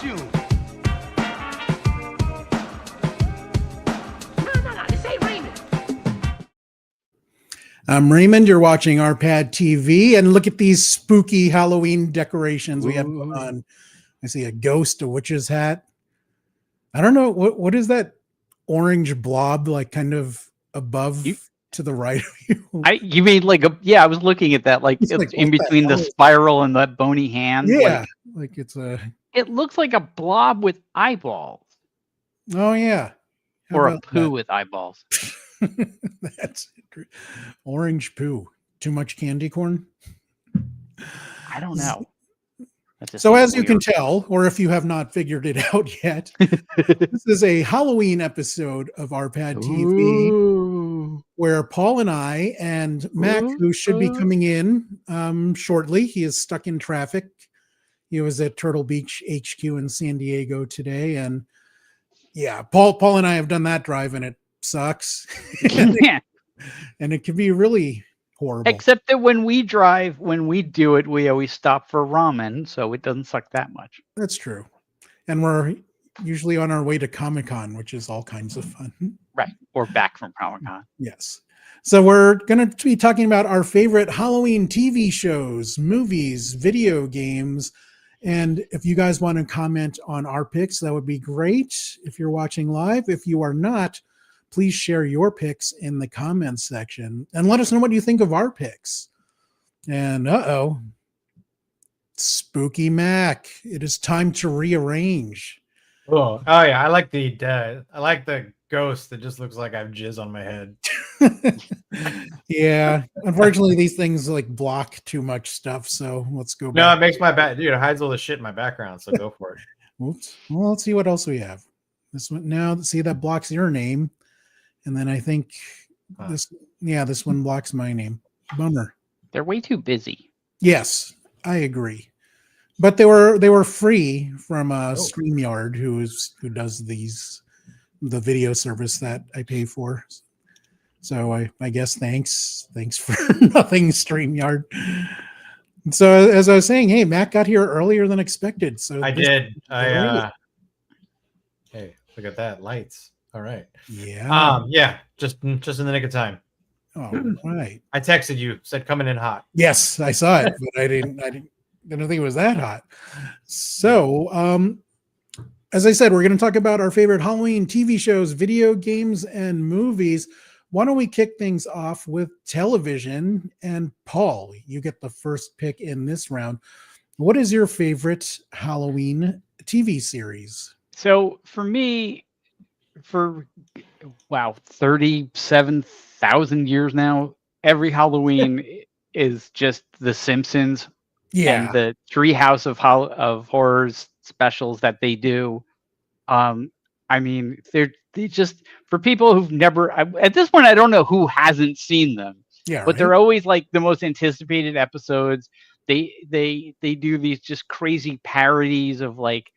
resume. No, this ain't Raymond. I'm Raymond. You're watching RPadTV, and look at these spooky Halloween decorations we have going on. I see a ghost, a witch's hat. I don't know what is that orange blob, like kind of above to the right of you. You mean like I was looking at that, like it's like, in between the spiral and that bony hand. Yeah, like it's a. It looks like a blob with eyeballs. Oh yeah, or a poo with eyeballs. That's orange poo. Too much candy corn? I don't know. So as you can tell, or if you have not figured it out yet, this is a Halloween episode of RPadTV where Paul and I and Mac, who should be coming in shortly, he is stuck in traffic. He was at Turtle Beach HQ in San Diego today. And yeah, Paul and I have done that drive and it sucks. And it can be really horrible. Except that when we drive, when we do it, we always stop for ramen, so it doesn't suck that much. That's true. And we're usually on our way to Comic-Con, which is all kinds of fun. Right. Or back from Comic-Con. Yes. So we're going to be talking about our favorite Halloween TV shows, movies, video games. And if you guys want to comment on our picks, that would be great. If you're watching live, if you are not, please share your picks in the comments section and let us know what you think of our picks. And Spooky Mac, it is time to rearrange. Oh yeah, I like the ghost that just looks like I have jizz on my head. Yeah, unfortunately, these things like block too much stuff. So let's go back. No, it makes my back, dude. It hides all the shit in my background. So go for it. Oops. Well, let's see what else we have. This one now. See, that blocks your name. And then I think this one blocks my name. Bummer. They're way too busy. Yes, I agree. But they were free from StreamYard, who does the video service that I pay for. So I guess thanks for nothing, StreamYard. So as I was saying, hey, Matt got here earlier than expected. So I did. Hey, look at that, lights. All right. Yeah. Just in the nick of time. All right. I texted you, said coming in hot. Yes, I saw it, but I didn't think it was that hot. So, as I said, we're going to talk about our favorite Halloween TV shows, video games, and movies. Why don't we kick things off with television? And Paul, you get the first pick in this round. What is your favorite Halloween TV series? So for me, 37,000 years now, every Halloween is just The Simpsons. Yeah, and the Treehouse of Horrors specials that they do. I mean, they just, for people who've never, at this point, I don't know who hasn't seen them. Yeah, but they're always like the most anticipated episodes. They do these just crazy parodies of like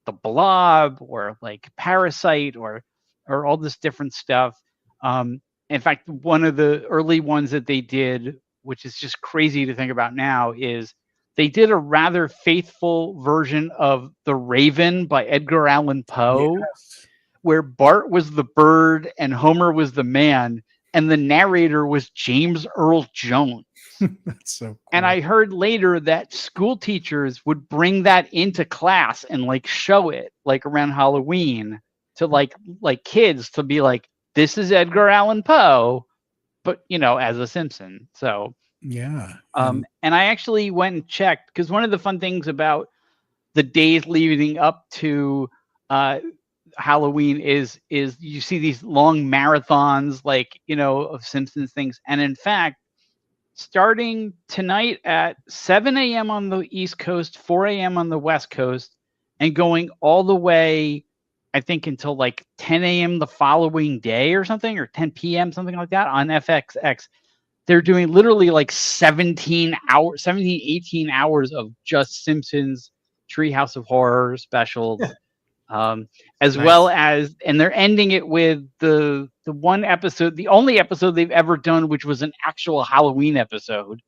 The Blob or like Parasite or all this different stuff. In fact, one of the early ones that they did, which is just crazy to think about now, is they did a rather faithful version of The Raven by Edgar Allan Poe, where Bart was the bird and Homer was the man, and the narrator was James Earl Jones. That's so cool. And I heard later that school teachers would bring that into class and like show it like around Halloween to like kids to be like, this is Edgar Allan Poe, but as a Simpson. So yeah. And I actually went and checked, because one of the fun things about the days leading up to Halloween is you see these long marathons of Simpsons things. And in fact, starting tonight at 7 a.m. on the East Coast, 4 a.m. on the West Coast, and going all the way, I think, until like 10 a.m. the following day or something, or 10 p.m., something like that on FXX. They're doing literally like 18 hours of just Simpsons Treehouse of Horror specials, as well as, and they're ending it with the one episode, the only episode they've ever done, which was an actual Halloween episode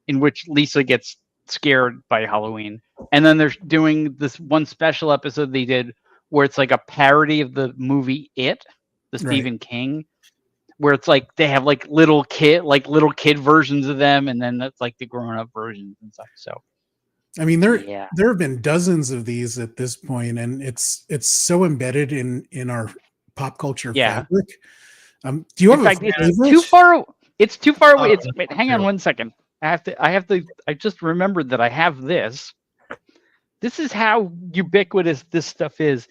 in which Lisa gets scared by Halloween. And then they're doing this one special episode they did where it's like a parody of the movie It, the Stephen King, where it's like they have like little kid versions of them, and then that's like the grown up versions and stuff. So I mean, there have been dozens of these at this point, and it's so embedded in our pop culture fabric. Do you have a favorite? It's too far away. Wait, hang on 1 second. I just remembered that I have this. This is how ubiquitous this stuff is.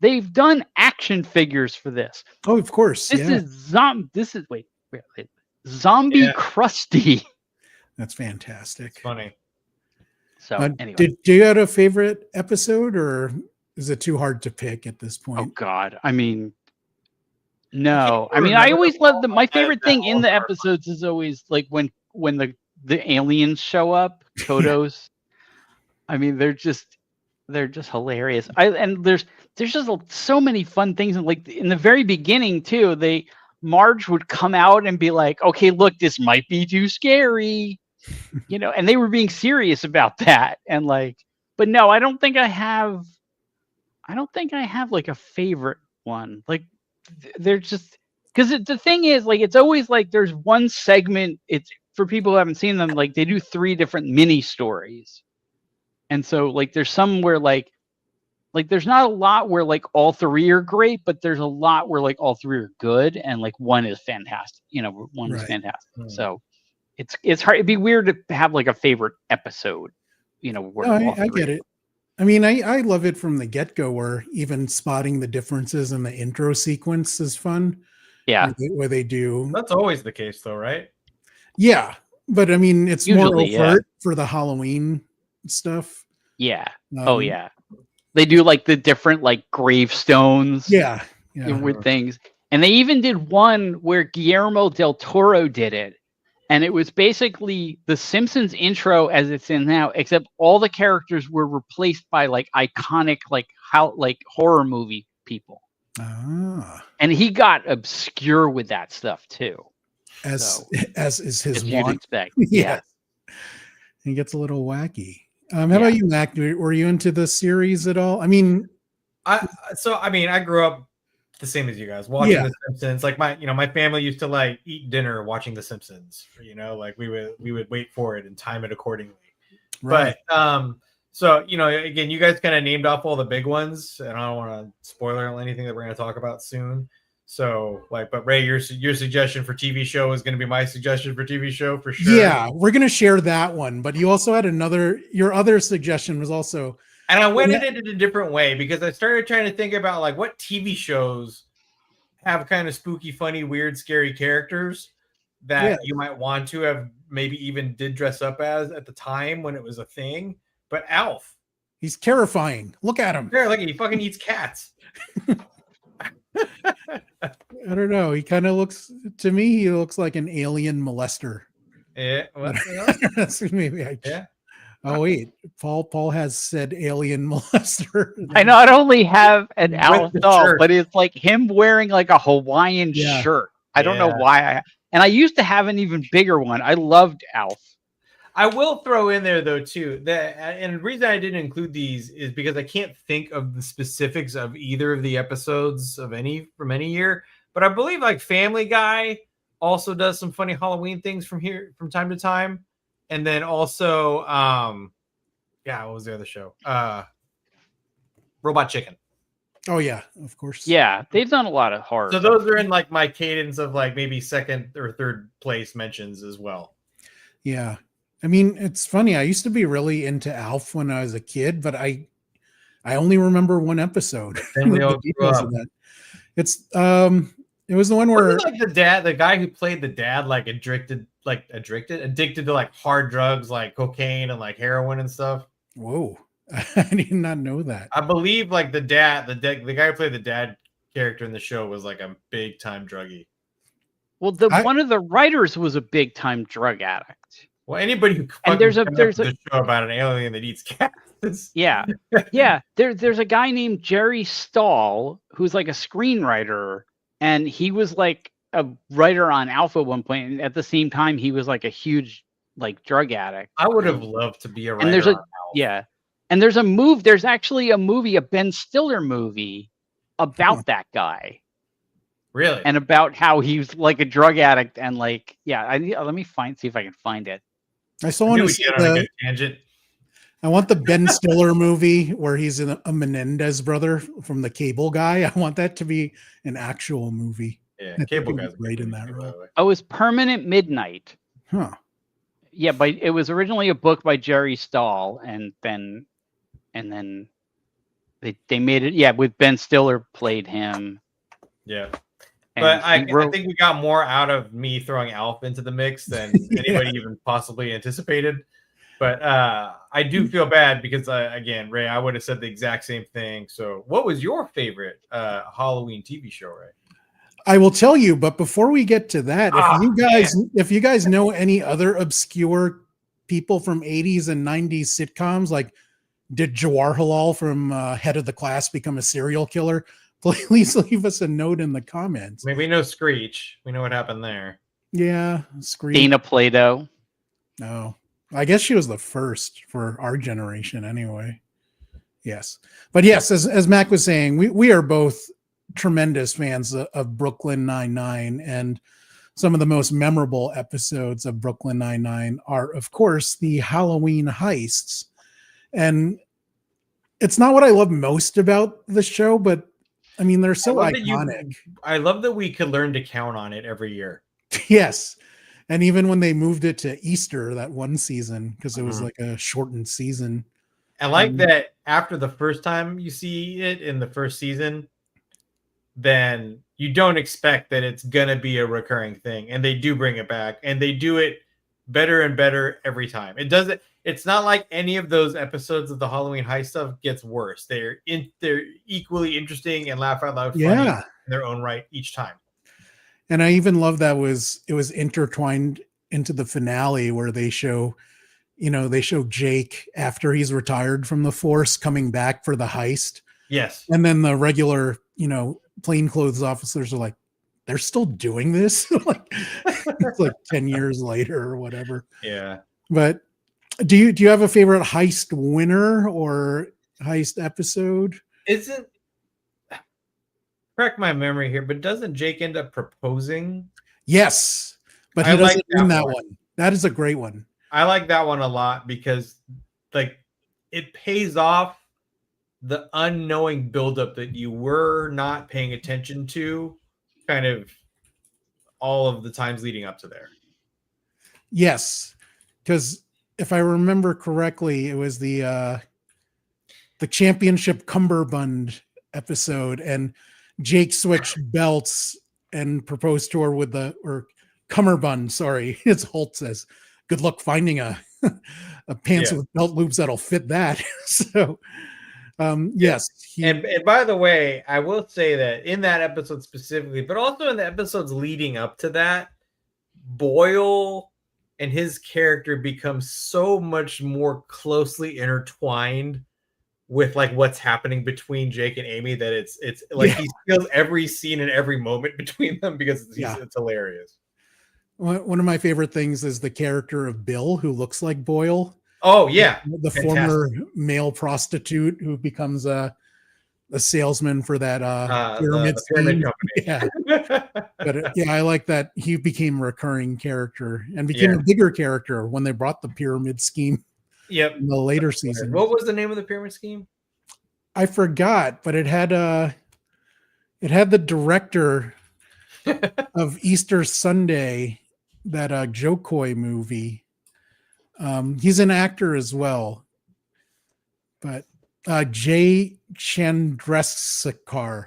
They've done action figures for this. Oh, of course. This is Zombie Krusty. That's fantastic. It's funny. So anyway, do you have a favorite episode, or is it too hard to pick at this point? Oh God, I mean, no. I mean, I always love my favorite thing in the episodes is always like when the aliens show up, Kodos. I mean, they're just hilarious. And there's just so many fun things, and like in the very beginning too, Marge would come out and be like, "Okay, look, this might be too scary." And they were being serious about that. And like, but no, I don't think I have like a favorite one. Like they're just, because the thing is, like, it's always like there's one segment, it's for people who haven't seen them, like they do 3 different mini stories. And so like there's some where like there's not a lot where like all 3 are great, but there's a lot where like all 3 are good, and like one is fantastic. One is fantastic. So it's hard. It'd be weird to have like a favorite episode, where I get it. I mean, I love it from the get-go, where even spotting the differences in the intro sequence is fun. Yeah. Where they do. That's always the case though, right? Yeah. But I mean, it's Usually, more overt for the Halloween stuff. Yeah. Yeah. They do like the different like gravestones. Yeah. With things. And they even did one where Guillermo del Toro did it. And it was basically the Simpsons intro as it's in now, except all the characters were replaced by like iconic, like horror movie people. And he got obscure with that stuff too. As is his you'd want. expect. Yeah. He gets a little wacky. How about you, Mac? Were you into the series at all? I mean, I grew up the same as you guys watching The Simpsons. Like my family used to like eat dinner watching The Simpsons. Like we would wait for it and time it accordingly. Right. But again, you guys kind of named off all the big ones, and I don't want to spoiler anything that we're going to talk about soon. So but Ray, your suggestion for TV show is going to be my suggestion for TV show for sure. Yeah, we're going to share that one, but you also had your other suggestion was also. And I went at it in a different way because I started trying to think about like what TV shows have kind of spooky, funny, weird, scary characters that you might want to have maybe even did dress up as at the time when it was a thing. But Alf, he's terrifying. Look at him. Yeah, like he fucking eats cats. I don't know. He kind of looks to me. He looks like an alien molester. Yeah. Well, maybe yeah. Oh wait, Paul has said alien molester. I not only have an Alf doll, but it's like him wearing like a Hawaiian shirt. I don't know why and I used to have an even bigger one. I loved Alf. I will throw in there though too and the reason I didn't include these is because I can't think of the specifics of either of the episodes of any year, but I believe like Family Guy also does some funny Halloween things from time to time. And then also, what was the other show? Robot Chicken. Oh yeah, of course. Yeah, they've done a lot of horror. So those are in like my cadence of like maybe second or third place mentions as well. Yeah, I mean it's funny. I used to be really into Alf when I was a kid, but I only remember one epised. Then we all grew up. It was the one where like the guy who played the dad, like addicted to like hard drugs, like cocaine and like heroin and stuff. Whoa. I did not know that. I believe like the guy who played the dad character in the show was like a big time druggie. Well, one of the writers was a big time drug addict. Well, anybody who there's a show about an alien that eats cats. Yeah. There's a guy named Jerry Stahl who's like a screenwriter. And he was like a writer on Alpha at one point. And at the same time, he was like a huge like drug addict. I would have loved to be a writer. And there's on a Alf. yeah, and there's actually a movie, a Ben Stiller movie about that guy. Really? And about how he's like a drug addict and like, yeah, let me see if I can find it. I still want to see on a good tangent. I want the Ben Stiller movie where he's a Menendez brother from the Cable Guy. I want that to be an actual movie. Yeah, Cable Guy's great in that role. Oh, it's Permanent Midnight. Huh. Yeah, but it was originally a book by Jerry Stahl, and then they made it. Yeah, with Ben Stiller played him. Yeah. But I think we got more out of me throwing Alf into the mix than anybody even possibly anticipated. But I do feel bad because, again, Ray, I would have said the exact same thing. So what was your favorite Halloween TV show, Ray? I will tell you, but before we get to that, if you guys know any other obscure people from 80s and 90s sitcoms, like did Jawaharlal from Head of the Class become a serial killer? Please leave us a note in the comments. I mean, we know Screech. We know what happened there. Yeah, Screech. Dana Plato. No, I guess she was the first for our generation anyway. Yes. But yes, as Mac was saying, we are both tremendous fans of Brooklyn Nine-Nine, and some of the most memorable episodes of Brooklyn Nine-Nine are, of course, the Halloween heists. And it's not what I love most about the show, but I mean, they're so iconic. I love that we could learn to count on it every year. Yes. And even when they moved it to Easter that one season, because it was like a shortened season. I like that after the first time you see it in the first season, then you don't expect that it's going to be a recurring thing. And they do bring it back, and they do it better and better every time. It's not like any of those episodes of the Halloween Heist stuff gets worse. They're equally interesting and laugh out loud funny in their own right each time. And I even love that it was intertwined into the finale where they show Jake after he's retired from the force coming back for the heist. Yes. And then the regular, plainclothes officers are like, they're still doing this? It's like 10 years later or whatever. Yeah. But do you have a favorite heist winner or heist episode? Correct my memory here, but doesn't Jake end up proposing? Yes, but he doesn't win that one. That is a great one. I like that one a lot because it pays off the unknowing buildup that you were not paying attention to kind of all of the times leading up to there. Yes, because if I remember correctly, it was the championship cummerbund episode, and Jake switched belts and proposed to her with or cummerbund. Sorry, it's Holt says, "Good luck finding a pants with belt loops that'll fit that." So, yes. And by the way, I will say that in that episode specifically, but also in the episodes leading up to that, Boyle and his character becomes so much more closely intertwined with what's happening between Jake and Amy that it's like he feels every scene and every moment between them because it's hilarious. One of my favorite things is the character of Bill, who looks like Boyle. Oh yeah, the former male prostitute who becomes a salesman for that pyramid company. Yeah, but I like that he became a recurring character and became a bigger character when they brought the pyramid scheme. Yep. In the later season. What was the name of the pyramid scheme? I forgot, but it had the director of Easter Sunday, that Joe Coy movie. He's an actor as well, but Jay Chandrasekhar.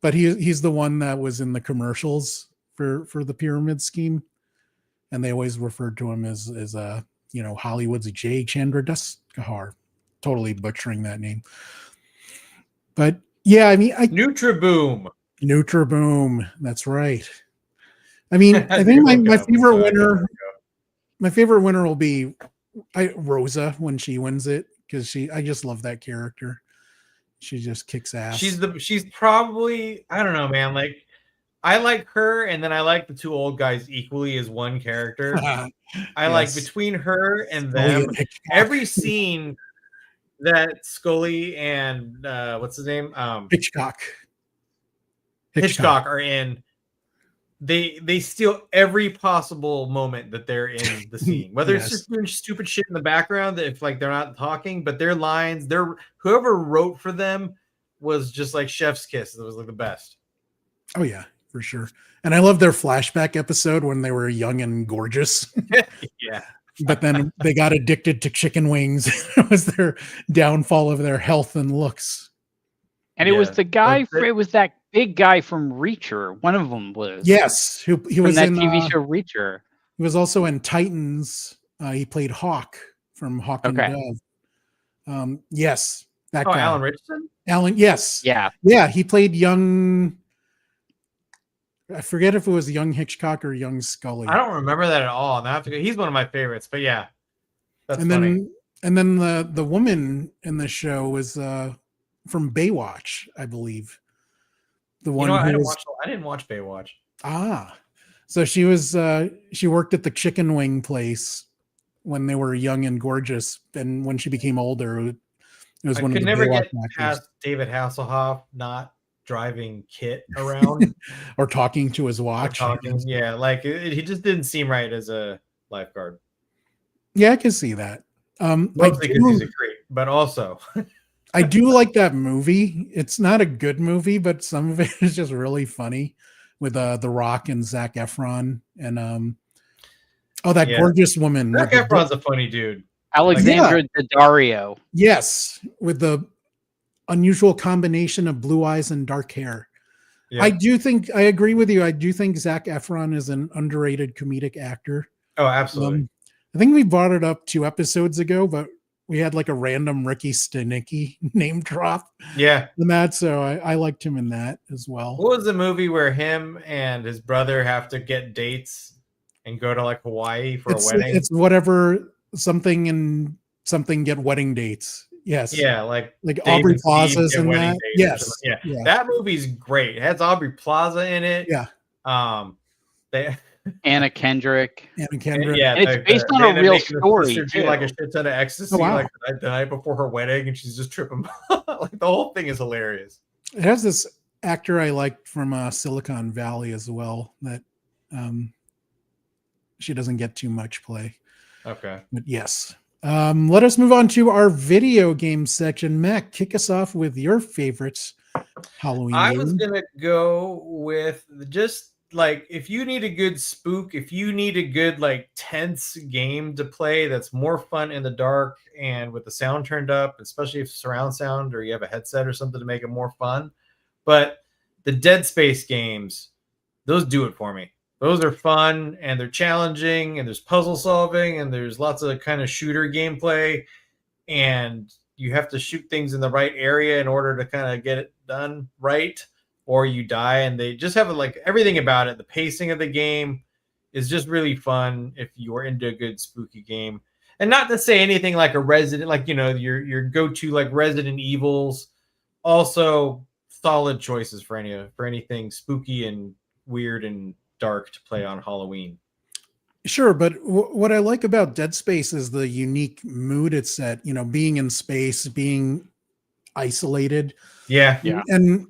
But he's the one that was in the commercials for the pyramid scheme, and they always referred to him as Hollywood's Jay Chandrasekhar. Totally butchering that name. But yeah, I mean, Nutriboom. That's right. I mean, I think my favorite winner will be Rosa when she wins it, because I just love that character. She just kicks ass. She's probably, I don't know, man. I like her, and then I like the two old guys equally as one character. I like between her and Scully them, and Hitchcock. every scene that Scully and what's his name? Hitchcock are in. They steal every possible moment that they're in the scene, whether it's just doing stupid shit in the background, if like they're not talking, but their lines, whoever wrote for them was just like chef's kiss. It was like the best. Oh yeah, for sure. And I love their flashback episode when they were young and gorgeous. Yeah. But then they got addicted to chicken wings. It was their downfall of their health and looks. And it was the guy. It was that big guy from Reacher. One of them was. Yes, he was that in TV show Reacher. He was also in Titans. He played Hawk from Hawk and Dove. Yes, that guy. Alan Richardson. Alan, yes, yeah. He played young. I forget if it was young Hitchcock or young Scully. I don't remember that at all. And I have to go. He's one of my favorites. But yeah, that's funny. And then the woman in the show was from Baywatch, I believe. The one I didn't watch Baywatch. So she worked at the chicken wing place when they were young and gorgeous, and when she became older, it was one of the never Baywatch get actors. past David Hasselhoff not driving Kit around or talking to his watch. Yeah, like he just didn't seem right as a lifeguard. Yeah, I can see that. Mostly because he's a creep, but also I do like that movie. It's not a good movie, but some of it is just really funny with The Rock and Zac Efron and gorgeous woman. Zac Efron's a funny dude. Alexandra Daddario. Yes, with the unusual combination of blue eyes and dark hair. Yeah. I agree with you. I do think Zac Efron is an underrated comedic actor. Oh, absolutely. I think we brought it up 2 episodes ago, but we had like a random Ricky Stenicki name drop. Yeah. In that, so I liked him in that as well. What was the movie where him and his brother have to get dates and go to like Hawaii for a wedding? It's whatever, something and something get wedding dates. Yes. Yeah, like Aubrey Plaza's in that. Yes. Yeah. That movie's great. It has Aubrey Plaza in it. Yeah. Anna Kendrick. Yeah, and it's based on a real story. Too. Like a shit ton of ecstasy, like the night before her wedding, and she's just tripping. Like the whole thing is hilarious. It has this actor I liked from Silicon Valley as well. That she doesn't get too much play. Okay, but yes. Let us move on to our video game section. Mac, kick us off with your favorites Halloween game. I was gonna go with just like, if you need a good spook, if you need a good like tense game to play that's more fun in the dark and with the sound turned up, especially if surround sound or you have a headset or something to make it more fun. But the Dead Space games, those do it for me. Those are fun and they're challenging and there's puzzle solving and there's lots of kind of shooter gameplay and you have to shoot things in the right area in order to kind of get it done right, or you die. And they just have like everything about it. The pacing of the game is just really fun if you're into a good spooky game. And not to say anything like a Resident, like, you know, your go-to like Resident Evils, also solid choices for anything spooky and weird and dark to play on Halloween. Sure, but what I like about Dead Space is the unique mood it's set, you know, being in space, being isolated. Yeah. And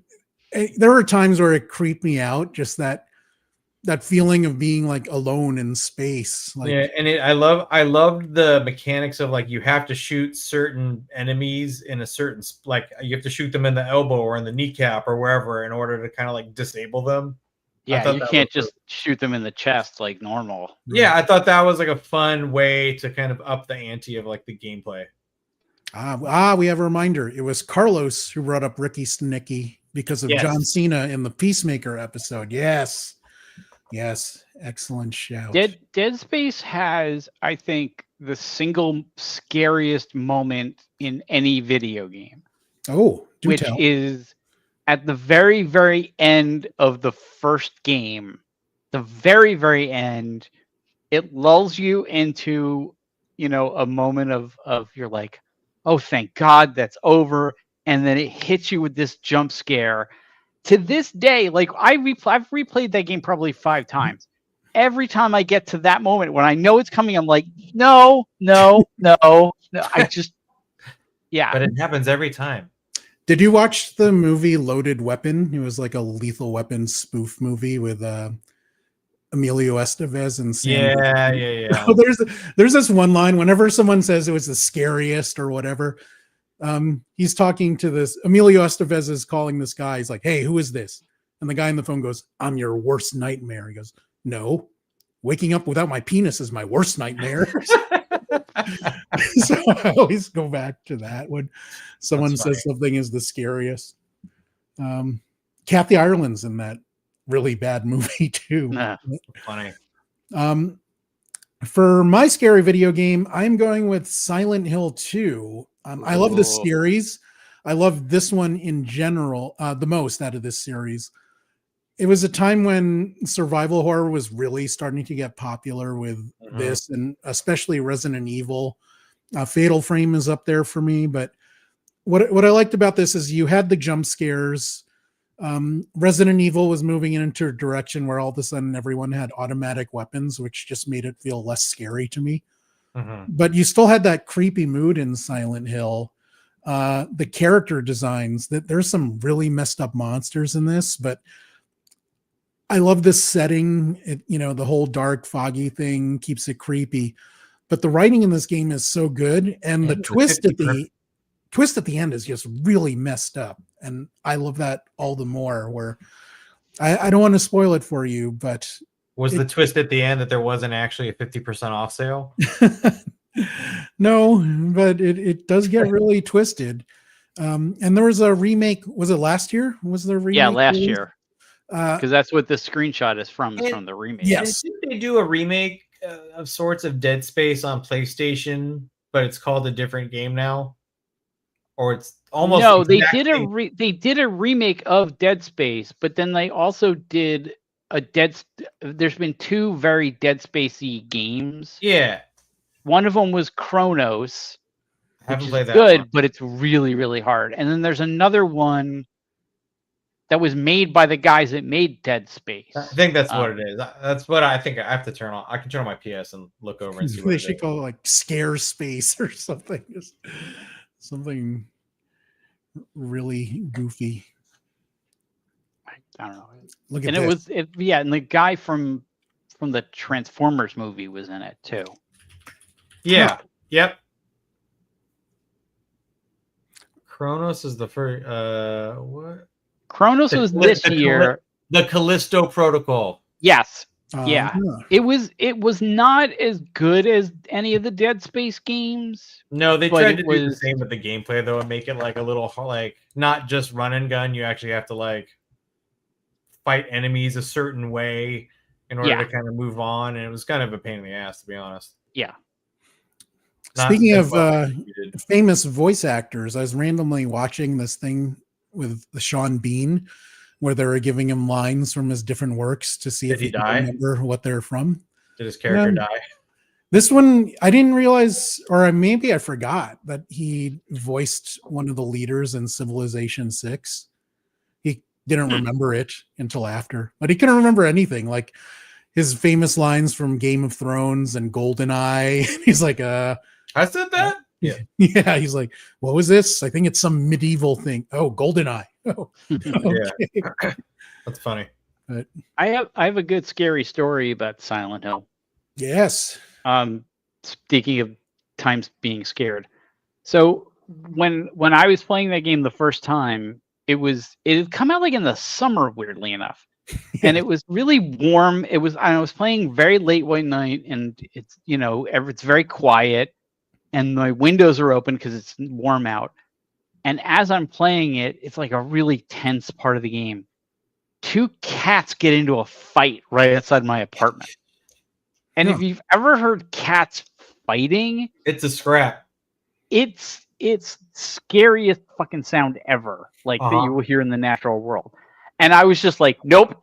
there are times where it creeped me out, just that feeling of being like alone in space. Like, yeah, and I loved the mechanics of like you have to shoot certain enemies in a certain, like you have to shoot them in the elbow or in the kneecap or wherever in order to kind of like disable them. Yeah, you can't just shoot them in the chest like normal. Yeah, I thought that was like a fun way to kind of up the ante of like the gameplay. We have a reminder. It was Carlos who brought up Ricky Stenicki because of John Cena in the Peacemaker episode. Yes, excellent shout. Dead Space has, I think, the single scariest moment in any video game. Oh, which is at the very, very end of the first game. The very, very end, it lulls you into, you know, a moment of you're like, oh, thank God that's over. And then it hits you with this jump scare to this day, like I've replayed that game probably 5 times. Every time I get to that moment when I know it's coming, I'm like, no. I just, yeah. But it happens every time. Did you watch the movie Loaded Weapon? It was like a Lethal Weapon spoof movie with Emilio Estevez and Sam. Yeah. Oh, there's this one line whenever someone says it was the scariest or whatever. He's talking to this Emilio Estevez is calling this guy. He's like, "Hey, who is this?" And the guy on the phone goes, "I'm your worst nightmare." He goes, "No, waking up without my penis is my worst nightmare." So I always go back to that when someone says something is the scariest. Kathy Ireland's in that really bad movie too. Funny. For my scary video game, I'm going with Silent Hill 2. I love this series. I love this one in general the most out of this series. It was a time when survival horror was really starting to get popular with this, and especially Resident Evil. Fatal Frame is up there for me, but what I liked about this is you had the jump scares. Resident Evil was moving into a direction where all of a sudden everyone had automatic weapons, which just made it feel less scary to me. But you still had that creepy mood in Silent Hill. The character designs, that there's some really messed up monsters in this, but I love this setting. The whole dark, foggy thing keeps it creepy, but the writing in this game is so good, and the twist at the end is just really messed up, and I love that all the more. Where I don't want to spoil it for you, but was the twist at the end that there wasn't actually a 50% off sale? No, but it does get really twisted. And there was a remake. Was it last year? Was there a remake? Yeah, last year. Because that's what the screenshot is from. It's from the remake. Yes. Didn't they do a remake of sorts of Dead Space on PlayStation, but it's called a different game now? Or it's almost no. They did a remake of Dead Space, but then they also did there's been 2 very Dead Spacey games. Yeah. One of them was Chronos. I haven't played that good, one. but it's really, really hard. And then there's another one that was made by the guys that made Dead Space. I think that's what it is. That's what I think I have to turn on. I can turn on my PS and look over and see what they should call it like Scare Space or something. Just something really goofy. I don't know. Look at and this. And the guy from the Transformers movie was in it too. Yeah. Yep. Chronos is the first. What? Chronos was this year. The Callisto Protocol. Yes. Yeah. It was not as good as any of the Dead Space games. No, they tried to do the same with the gameplay though, and make it like a little like not just run and gun. You actually have to like fight enemies a certain way in order to kind of move on, and it was kind of a pain in the ass, to be honest. Yeah. Speaking of famous voice actors, I was randomly watching this thing with Sean Bean, where they were giving him lines from his different works to see if he can remember what they're from. Did his character die? This one, I didn't realize, or maybe I forgot that he voiced one of the leaders in Civilization 6. He didn't remember it until after, but he couldn't remember anything. Like his famous lines from Game of Thrones and GoldenEye. He's like, I said that? Yeah. Yeah. He's like, what was this? I think it's some medieval thing. Oh, GoldenEye. Oh, okay. Yeah. That's funny. But I have a good scary story about Silent Hill. Yes. Speaking of times being scared. So when I was playing that game the first time, it had come out like in the summer, weirdly enough. And it was really warm. I was playing very late one night, and it's it's very quiet, and my windows are open because it's warm out. And as I'm playing it, it's like a really tense part of the game. 2 cats get into a fight right outside my apartment. And if you've ever heard cats fighting, it's a scrap. It's scariest fucking sound ever, like that you will hear in the natural world. And I was just like, nope,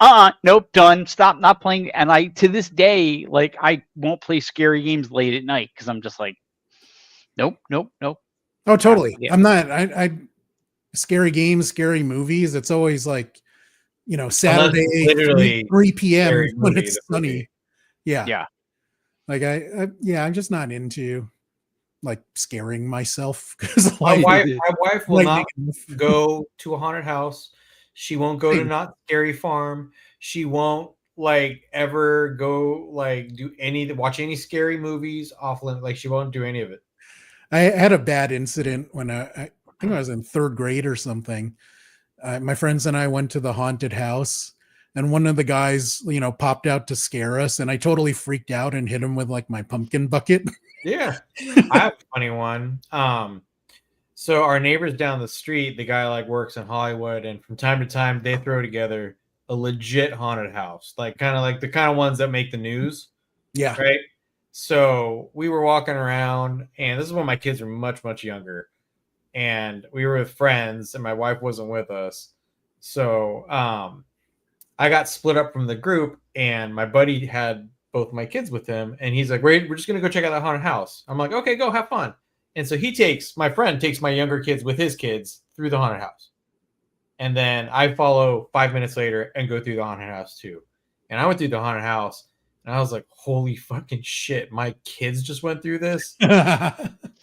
nope, done. Stop, not playing. And I, to this day, like, I won't play scary games late at night because I'm just like, nope. Oh, totally. Yeah. I'm not. I scary games, scary movies. It's always like Saturday, literally 3 p.m. scary when movie, it's the sunny. movie. Yeah. Yeah. Like I'm just not into like scaring myself because My like wife will not enough. go to a haunted house. She won't go to Same. Not Scary Farm. She won't like ever go like watch any scary movies off limit. Like she won't do any of it. I had a bad incident when I think I was in 3rd grade or something. My friends and I went to the haunted house, and one of the guys, popped out to scare us, and I totally freaked out and hit him with like my pumpkin bucket. Yeah, I have a funny one. So our neighbors down the street, the guy like works in Hollywood, and from time to time they throw together a legit haunted house, like kind of like the kind of ones that make the news. Yeah. Right. So we were walking around, and this is when my kids were much, much younger, and we were with friends, and my wife wasn't with us. So I got split up from the group, and my buddy had both my kids with him, and he's like, we're just gonna go check out that haunted house. I'm like, okay, go have fun. And so my friend takes my younger kids with his kids through the haunted house. And then I follow 5 minutes later and go through the haunted house too. And I went through the haunted house, and I was like, holy fucking shit, my kids just went through this.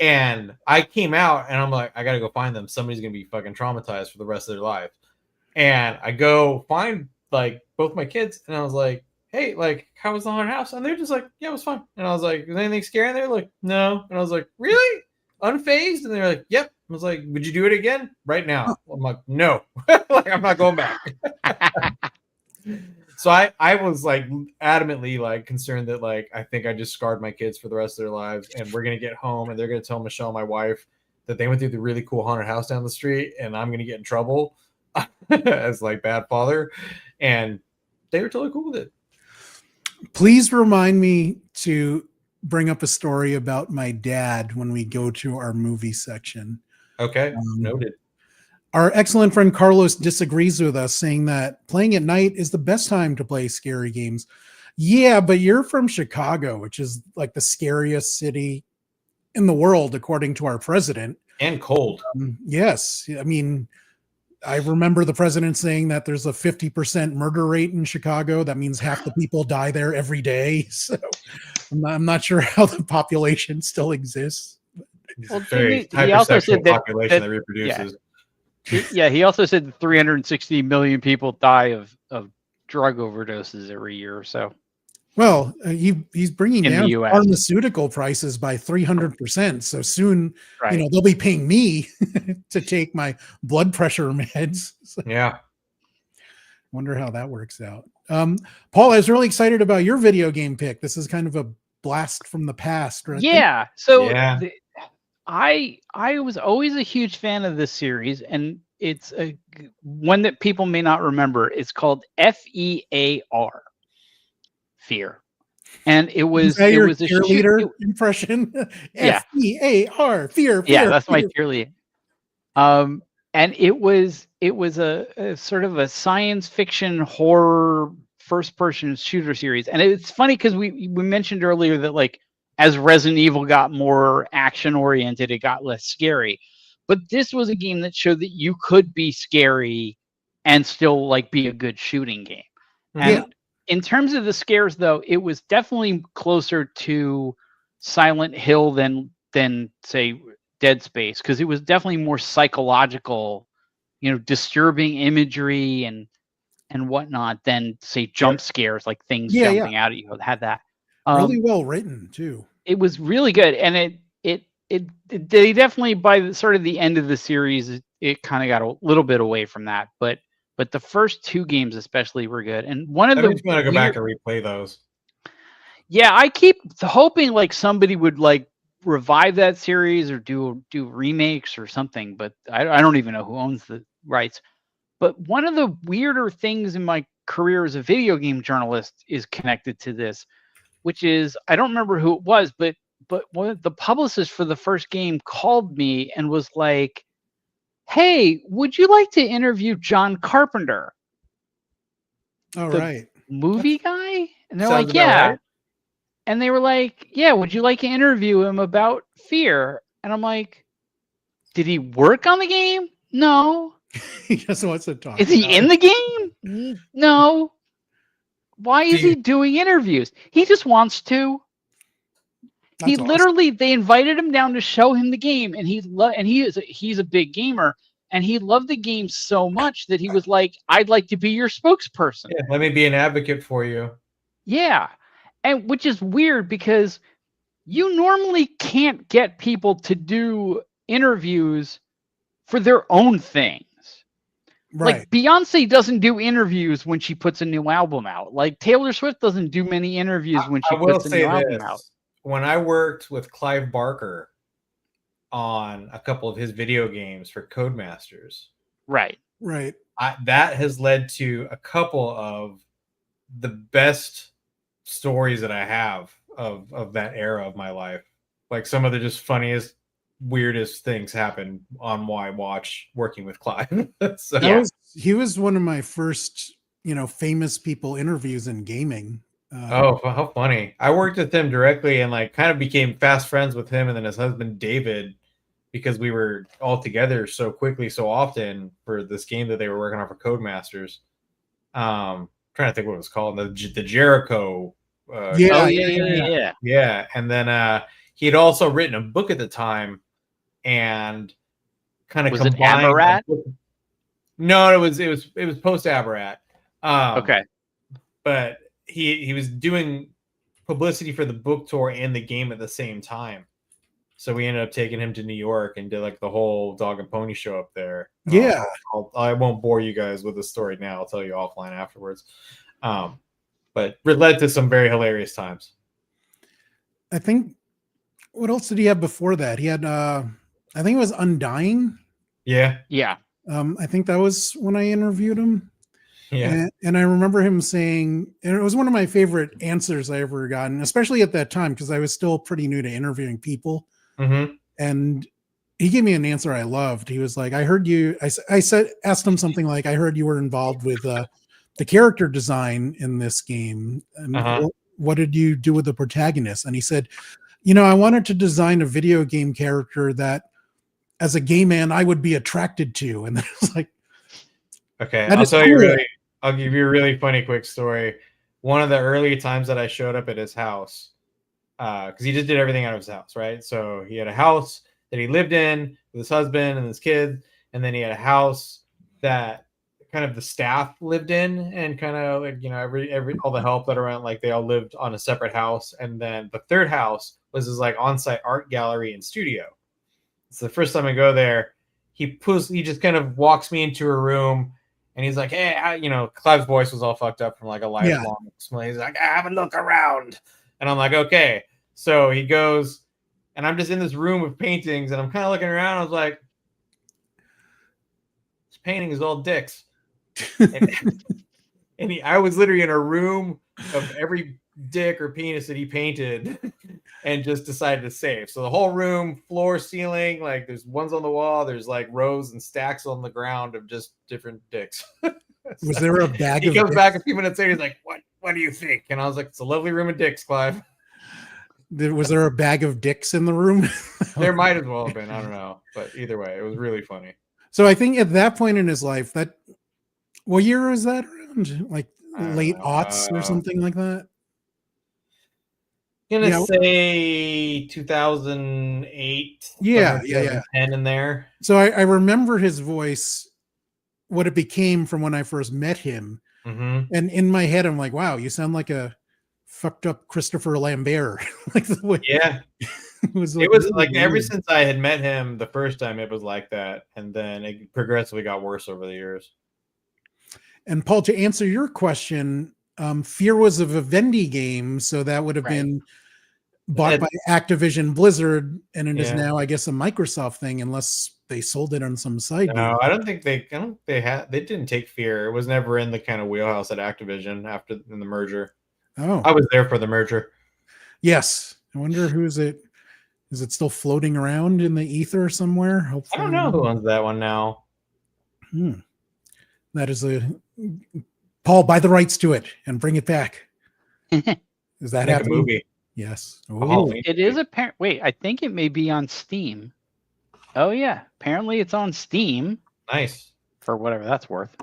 And I came out, and I'm like, I gotta go find them. Somebody's gonna be fucking traumatized for the rest of their life. And I go find like both my kids, and I was like, hey, like, how was the haunted house? And they're just like, yeah, it was fun. And I was like, was anything scary? And they're like, no. And I was like, really? Unfazed? And they're like, yep. I was like, would you do it again right now? I'm like, no. Like, I'm not going back. So I was like adamantly like concerned that like I think I just scarred my kids for the rest of their lives, and we're gonna get home and they're gonna tell Michelle, my wife, that they went through the really cool haunted house down the street, and I'm gonna get in trouble as like bad father. And they were totally cool with it. Please remind me to bring up a story about my dad when we go to our movie section. Okay, noted. Our excellent friend Carlos disagrees with us, saying that playing at night is the best time to play scary games. Yeah, but you're from Chicago, which is like the scariest city in the world, according to our president. And cold. Yes. I mean, I remember the president saying that there's a 50% murder rate in Chicago. That means half the people die there every day. So I'm not sure how the population still exists. Well, Very he also said that population that reproduces. Yeah, he also said that 360 million people die of drug overdoses every year or so. Well, he's bringing In down the US. pharmaceutical prices by 300%. So soon, Right. they'll be paying me to take my blood pressure meds. So Yeah. wonder how that works out. Paul, I was really excited about your video game pick. This is kind of a blast from the past, right? Yeah. So Yeah. I was always a huge fan of this series, and it's one that people may not remember. It's called FEAR, Fear, and it was a cheerleader impression. Yeah. FEAR, fear. Yeah, that's my fear. cheerleader. And it was a sort of a science fiction horror first-person shooter series, and it's funny because we mentioned earlier that like as Resident Evil got more action-oriented, it got less scary. But this was a game that showed that you could be scary and still like be a good shooting game. And in terms of the scares, though, it was definitely closer to Silent Hill than say Dead Space, because it was definitely more psychological, disturbing imagery and whatnot than say jump scares, like things jumping out at you. It had that. Really well written too. It was really good, and they definitely by the sort of the end of the series, it kind of got a little bit away from that, but the first two games especially were good. And one of I the just want to go back and replay those. Yeah, I keep hoping like somebody would like revive that series or do remakes or something, but I don't even know who owns the rights. But one of the weirder things in my career as a video game journalist is connected to this, which is I don't remember who it was, but one of the publicist for the first game called me and was like, "Hey, would you like to interview John Carpenter?" All the right. movie guy? And they're Sounds like, about "Yeah." right. And they were like, "Yeah, would you like to interview him about Fear?" And I'm like, "Did he work on the game?" No. He just wants to talk. Is he in the game? No. Why is he doing interviews? He just wants to. That's He awesome. literally, they invited him down to show him the game, and he's a big gamer, and he loved the game so much that he was like, "I'd like to be your spokesperson." Yeah, let me be an advocate for you. Yeah, and which is weird because you normally can't get people to do interviews for their own things. Right. Like Beyonce doesn't do interviews when she puts a new album out. Like Taylor Swift doesn't do many interviews when she puts a new album out. When I worked with Clive Barker on a couple of his video games for Codemasters, right, that has led to a couple of the best stories that I have of that era of my life. Like some of the just funniest, weirdest things happen on my watch working with Clive. So he was one of my first, famous people interviews in gaming. Oh, how funny. I worked with him directly and like kind of became fast friends with him and then his husband David because we were all together so quickly, so often for this game that they were working on for Codemasters. Trying to think what it was called, the Jericho. Yeah. And then he had also written a book at the time, and kind of combined. Was it Abarat? No, it was post Abarat. Okay, but he was doing publicity for the book tour and the game at the same time. So we ended up taking him to New York and did like the whole dog and pony show up there. Yeah. I won't bore you guys with the story now. I'll tell you offline afterwards. But it led to some very hilarious times. I think, what else did he have before that? He had, I think it was Undying. Yeah. I think that was when I interviewed him. Yeah. And I remember him saying, and it was one of my favorite answers I ever gotten, especially at that time, because I was still pretty new to interviewing people. Mm-hmm. And he gave me an answer I loved. He was like, I heard you, asked him something like, I heard you were involved with the character design in this game. And what did you do with the protagonist? And he said, I wanted to design a video game character that as a gay man, I would be attracted to. And then I was like, okay, I'll give you a really funny quick story. One of the early times that I showed up at his house, because he just did everything out of his house, right? So he had a house that he lived in with his husband and his kids, and then he had a house that kind of the staff lived in, and kind of like every all the help that around, like they all lived on a separate house, and then the third house was his like on-site art gallery and studio. So the first time I go there, he just kind of walks me into a room. And he's like, hey, Clive's voice was all fucked up from like a lifelong smell. He's like, have a look around. And I'm like, okay. So he goes, and I'm just in this room of paintings, and I'm kind of looking around. I was like, this painting is all dicks. I was literally in a room of every dick or penis that he painted and just decided to save. So the whole room, floor, ceiling, like there's ones on the wall, there's like rows and stacks on the ground of just different dicks. Was there a bag he comes back a few minutes later, he's like, what do you think? And I was like, it's a lovely room of dicks, Clive. Was there a bag of dicks in the room? There might as well have been. I don't know. But either way, it was really funny. So I think at that point in his life, what year was that around? Like late aughts or something like that? I'm gonna say 2008. Yeah. 10 in there. So I remember his voice, what it became from when I first met him. Mm-hmm. And in my head, I'm like, wow, you sound like a fucked up Christopher Lambert. Like the way it was like really ever weird. since I had met him the first time, it was like that, and then it progressively got worse over the years. And Paul, to answer your question, Fear was a Vivendi game, so that would have been bought by Activision Blizzard, and it is now, I guess, a Microsoft thing, unless they sold it on some side. No, I don't think they didn't take Fear. It was never in the kind of wheelhouse at Activision in the merger. Oh, I was there for the merger. Yes, I wonder who's it. Is it still floating around in the ether somewhere? Hopefully, I don't know who owns that one now. That is Paul, buy the rights to it and bring it back. Is that happening? A movie? Yes. It is apparent. Wait, I think it may be on Steam. Oh yeah, apparently it's on Steam. Nice. for whatever that's worth.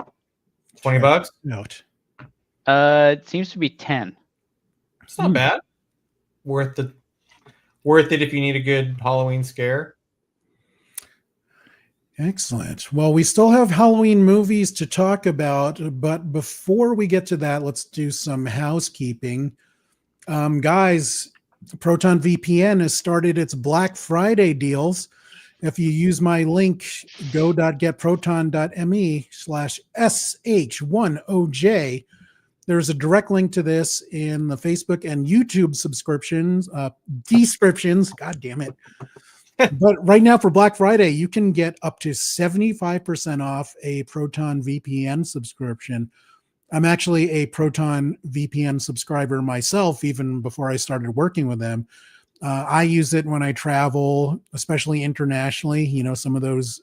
$20. Out. It seems to be 10. It's not bad. Worth it if you need a good Halloween scare. Excellent. Well, we still have Halloween movies to talk about, but before we get to that, let's do some housekeeping. Guys, Proton VPN has started its Black Friday deals. If you use my link, go.getproton.me/sh10j, there's a direct link to this in the Facebook and YouTube descriptions. God damn it. But right now for Black Friday, you can get up to 75% off a Proton VPN subscription. I'm actually a Proton VPN subscriber myself, even before I started working with them. I use it when I travel, especially internationally. You know, some of those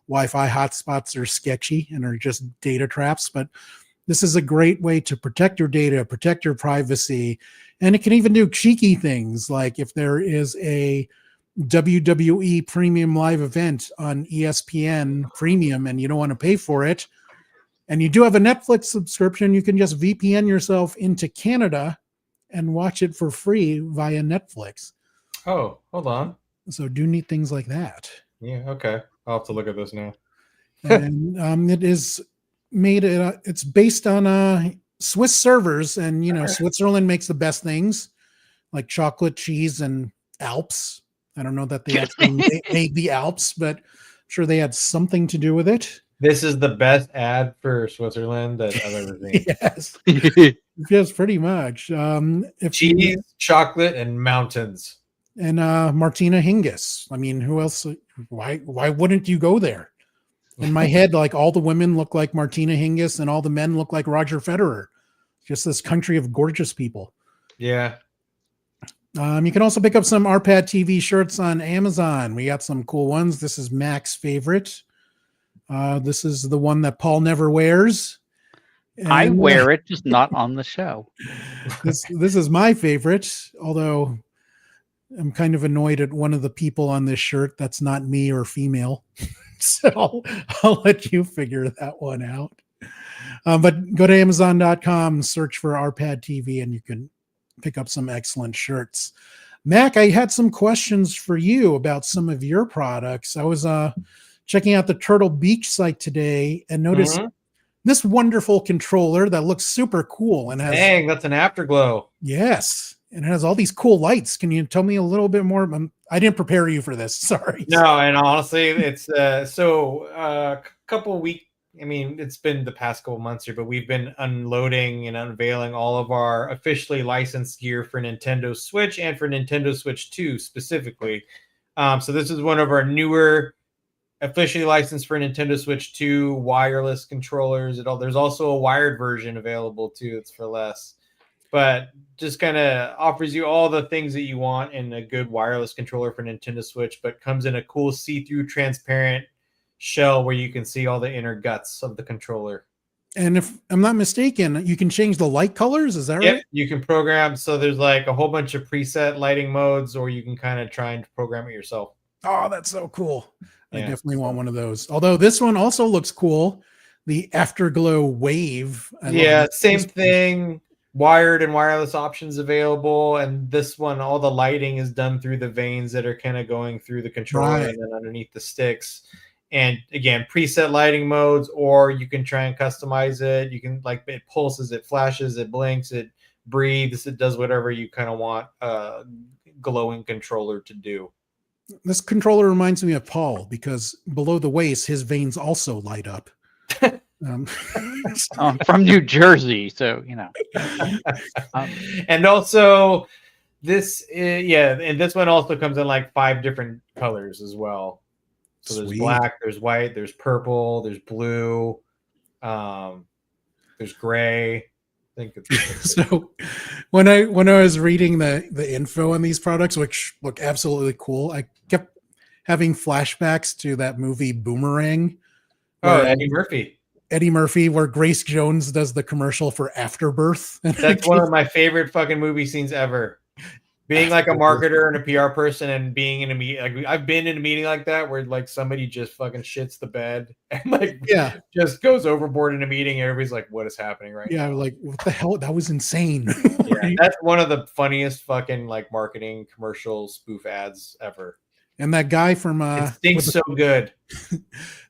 Wi-Fi hotspots are sketchy and are just data traps, but this is a great way to protect your data, protect your privacy, and it can even do cheeky things like if there is a WWE premium live event on ESPN Premium and you don't want to pay for it, and you do have a Netflix subscription, you can just VPN yourself into Canada and watch it for free via Netflix. Oh, hold on. So do neat things like that. Yeah, okay. I'll have to look at this now. And it is made, it's based on Swiss servers, and you know, Switzerland makes the best things like chocolate, cheese, and Alps. I don't know that they actually made the Alps, but I'm sure they had something to do with it. This is the best ad for Switzerland that I've ever seen. Yes. Yes, pretty much. Cheese, chocolate, and mountains. And Martina Hingis. I mean, who else? Why wouldn't you go there? In my head, like all the women look like Martina Hingis and all the men look like Roger Federer. Just this country of gorgeous people. Yeah. You can also pick up some RPadTV shirts on Amazon. We got some cool ones. This is Mac's favorite. This is the one that Paul never wears. And I wear it, just not on the show. This is my favorite, although I'm kind of annoyed at one of the people on this shirt that's not me or female. So I'll let you figure that one out. But go to Amazon.com, search for RPadTV, and you can pick up some excellent shirts. Mac, I had some questions for you about some of your products. I was checking out the Turtle Beach site today and noticed this wonderful controller that looks super cool and has, dang, that's an afterglow. Yes, and it has all these cool lights. Can you tell me a little bit more? I didn't prepare you for this. Sorry. No, and honestly, it's a couple weeks. I mean, it's been the past couple months here, but we've been unloading and unveiling all of our officially licensed gear for Nintendo Switch and for Nintendo Switch 2 specifically. So this is one of our newer officially licensed for Nintendo Switch 2 wireless controllers. There's also a wired version available too. It's for less, but just kind of offers you all the things that you want in a good wireless controller for Nintendo Switch, but comes in a cool see-through transparent shell where you can see all the inner guts of the controller. And if I'm not mistaken, you can change the light colors. Is that right? Yep, you can program. So there's like a whole bunch of preset lighting modes, or you can kind of try and program it yourself. Oh, that's so cool. Yeah. I definitely want one of those. Although this one also looks cool. The Afterglow Wave. Yeah, same thing. Wired and wireless options available. And this one, all the lighting is done through the veins that are kind of going through the controller and then underneath the sticks. And again, preset lighting modes, or you can try and customize it. You can, like, it pulses, it flashes, it blinks, it breathes, it does whatever you kind of want a glowing controller to do. This controller reminds me of Paul because below the waist, his veins also light up. I'm from New Jersey, so you know. And also, this and this one also comes in like 5 different colors as well. So there's black, there's white, there's purple, there's blue, there's gray. I think it's so when I was reading the info on these products, which look absolutely cool, I kept having flashbacks to that movie Boomerang. Oh, Eddie Murphy, where Grace Jones does the commercial for Afterbirth. That's one of my favorite fucking movie scenes ever. being like a marketer and a PR person and being in a meeting, like I've been in a meeting like that where like somebody just fucking shits the bed and like just goes overboard in a meeting. And everybody's like, what is happening right now? Yeah, like what the hell? That was insane. Yeah, that's one of the funniest fucking like marketing commercial spoof ads ever. And that guy from it stinks so good.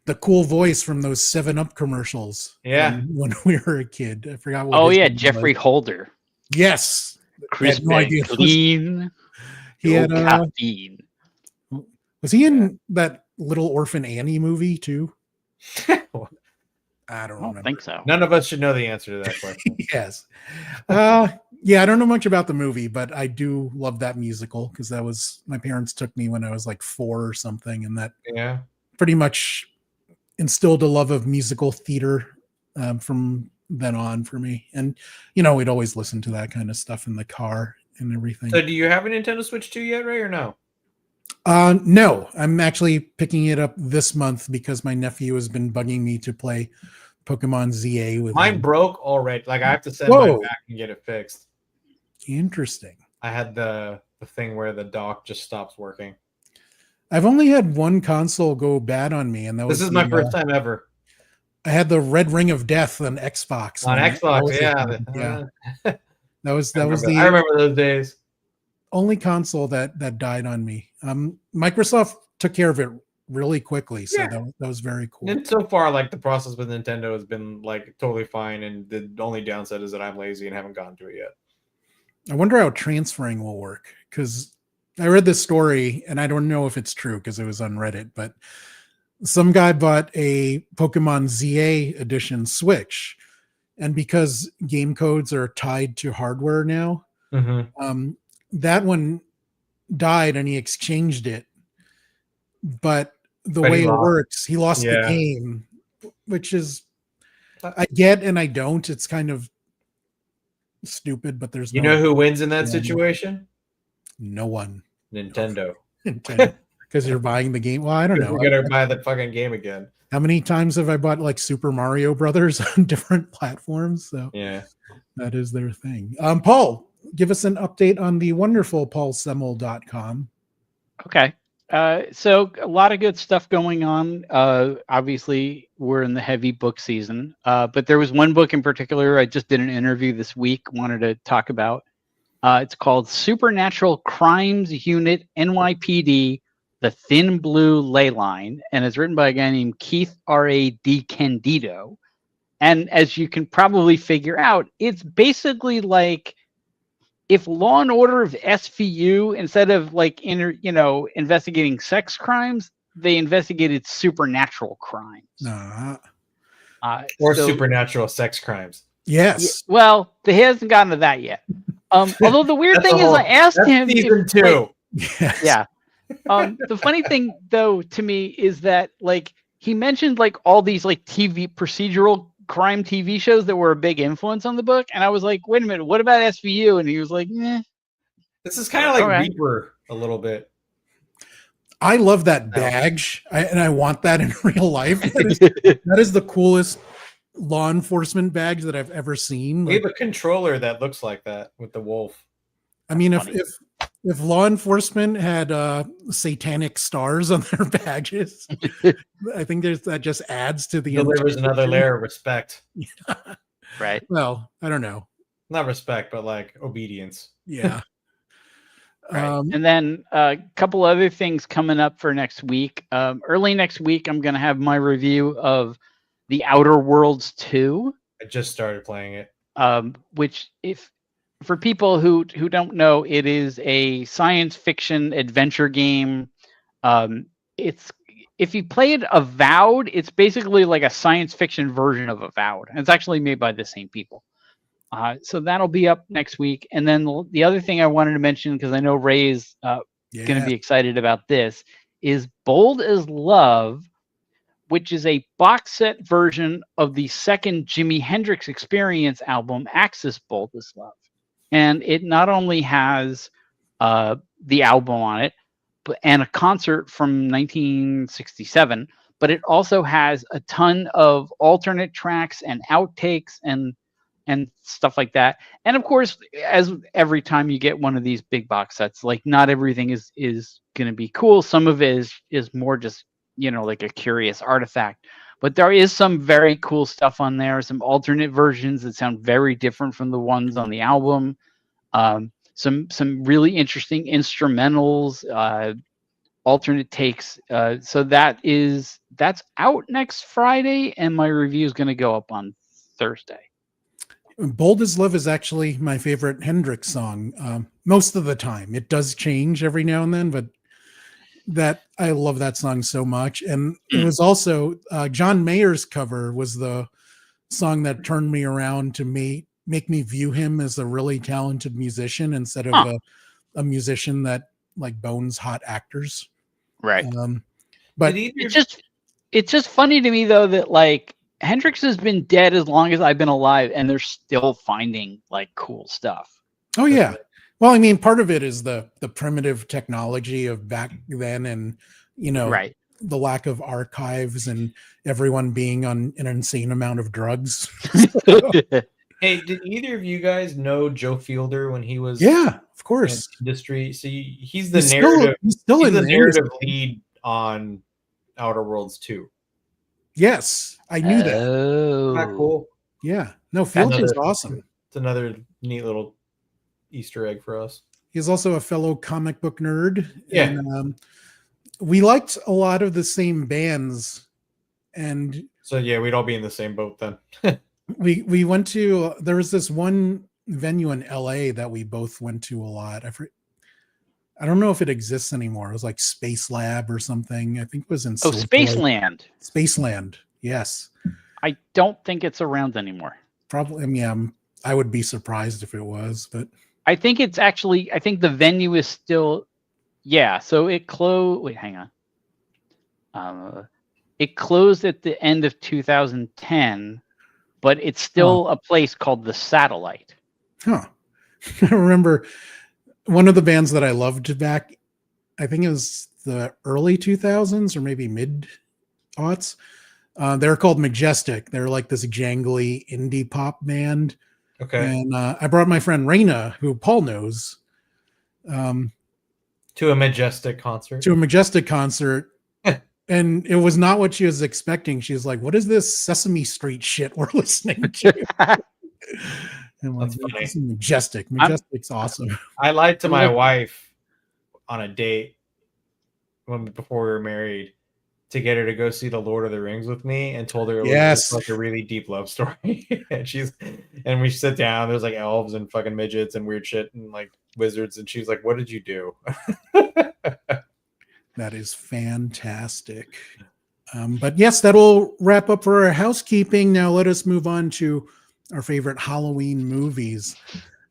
The cool voice from those 7-Up commercials. Yeah. When we were a kid. I forgot what Oh his yeah, name Jeffrey was. Holder. Yes. Crisp no and idea. clean. He had caffeine. Was he in that Little Orphan Annie movie too? I don't think so. None of us should know the answer to that question. Yes. Yeah, I don't know much about the movie, but I do love that musical because that was my parents took me when I was like 4 or something, and that pretty much instilled a love of musical theater from then on for me. And we'd always listen to that kind of stuff in the car and everything. So do you have a Nintendo Switch 2 yet, Ray, or no? No, I'm actually picking it up this month because my nephew has been bugging me to play Pokemon ZA with mine him. Broke already. Like I have to send mine back and get it fixed. Interesting. I had the thing where the dock just stops working. I've only had one console go bad on me, and that was my first time ever. I had the Red Ring of Death on Xbox. On Xbox, yeah. That was I remember those days. Only console that died on me. Microsoft took care of it really quickly, so that was very cool. And so far, like the process with Nintendo has been like totally fine, and the only downside is that I'm lazy and haven't gotten to it yet. I wonder how transferring will work, because I read this story and I don't know if it's true because it was on Reddit, but some guy bought a Pokemon ZA edition Switch, and because game codes are tied to hardware now, that one died and he exchanged it. But the way it works, he lost the game, which is I get and I don't. It's kind of stupid, but there's you know who wins in that situation? No one. Nintendo. Because you're buying the game. Well, I don't know. You're gonna buy the fucking game again. How many times have I bought like Super Mario Brothers on different platforms? So that is their thing. Paul, give us an update on the wonderful paulsemel.com. Okay. So a lot of good stuff going on. Obviously, we're in the heavy book season, but there was one book in particular I just did an interview this week, wanted to talk about. It's called Supernatural Crimes Unit NYPD, The Thin Blue Ley Line, and it's written by a guy named Keith R.A.D. Candido. And as you can probably figure out, it's basically like if Law and Order of SVU, instead of like investigating sex crimes, they investigated supernatural crimes. Or supernatural sex crimes. Yes. Well, he hasn't gotten to that yet. Although the weird thing is, I asked him. Season 2. Yeah. The funny thing, though, to me is that like he mentioned like all these like TV procedural crime TV shows that were a big influence on the book, and I was like, wait a minute, what about SVU? And he was like, eh. This is kind of like Reaper a little bit. I love that badge, and I want that in real life. That is the coolest law enforcement badge that I've ever seen. We have a controller that looks like that with the wolf. I mean, if law enforcement had satanic stars on their badges, I think that just adds to the delivers another layer of respect. Right. Well, I don't know. Not respect, but like obedience. Yeah. Right. And then a couple other things coming up for next week. Early next week, I'm going to have my review of The Outer Worlds 2. I just started playing it. Which, for people who don't know, it is a science fiction adventure game. It's if you play it Avowed, it's basically like a science fiction version of Avowed. And it's actually made by the same people. So that'll be up next week. And then the other thing I wanted to mention, because I know Ray's going to be excited about this, is Bold as Love, which is a box set version of the second Jimi Hendrix Experience album, Axis Bold as Love. And it not only has the album on it, and a concert from 1967, but it also has a ton of alternate tracks and outtakes and and stuff like that. And of course, as every time you get one of these big box sets, like not everything is going to be cool. Some of it is more just, you know, like a curious artifact. But there is some very cool stuff on there, some alternate versions that sound very different from the ones on the album. Some really interesting instrumentals, alternate takes. So that's out next Friday, and my review is going to go up on Thursday. Bold as Love is actually my favorite Hendrix song. Most of the time, it does change every now and then, but that I love that song so much. And it was also John Mayer's cover was the song that turned me around to make me view him as a really talented musician instead of a musician that like bones hot actors. Right. But it's just funny to me though that like Hendrix has been dead as long as I've been alive, and they're still finding like cool stuff. Oh yeah. Well, I mean, part of it is the primitive technology of back then, and you know, right, the lack of archives and everyone being on an insane amount of drugs. Hey, did either of you guys know Joe Fielder when he was? Yeah, of course. In industry. So he's the narrative. He's the narrative lead on Outer Worlds 2. Yes, I knew that. Oh, not cool. Yeah, no, Fielder's awesome. It's another neat little Easter egg for us. He's also a fellow comic book nerd. Yeah. And, we liked a lot of the same bands, and so yeah, we'd all be in the same boat then. we went to there was this one venue in LA that we both went to a lot. I don't know if it exists anymore. It was like Space Lab or something. I think it was in Spaceland. Spaceland, yes. I don't think it's around anymore. Probably, I mean, I would be surprised if it was, but I think it's actually, I think the venue is still, yeah. So it closed. Wait, hang on. It closed at the end of 2010, but it's still a place called the Satellite. Huh. I remember one of the bands that I loved back, I think it was the early 2000s or maybe mid-aughts. They're called Majestic. They're like this jangly indie pop band. Okay. And I brought my friend Raina, who Paul knows, to a Majestic concert. And it was not what she was expecting. She was like, "What is this Sesame Street shit we're listening to?" And like, this is Majestic. Majestic's awesome. I lied to my wife on a date before we were married to get her to go see the Lord of the Rings with me, and told her it was like a really deep love story. and we sit down, there's like elves and fucking midgets and weird shit and like wizards, and she's like, "What did you do?" That is fantastic. But yes, that'll wrap up for our housekeeping. Now let us move on to our favorite Halloween movies.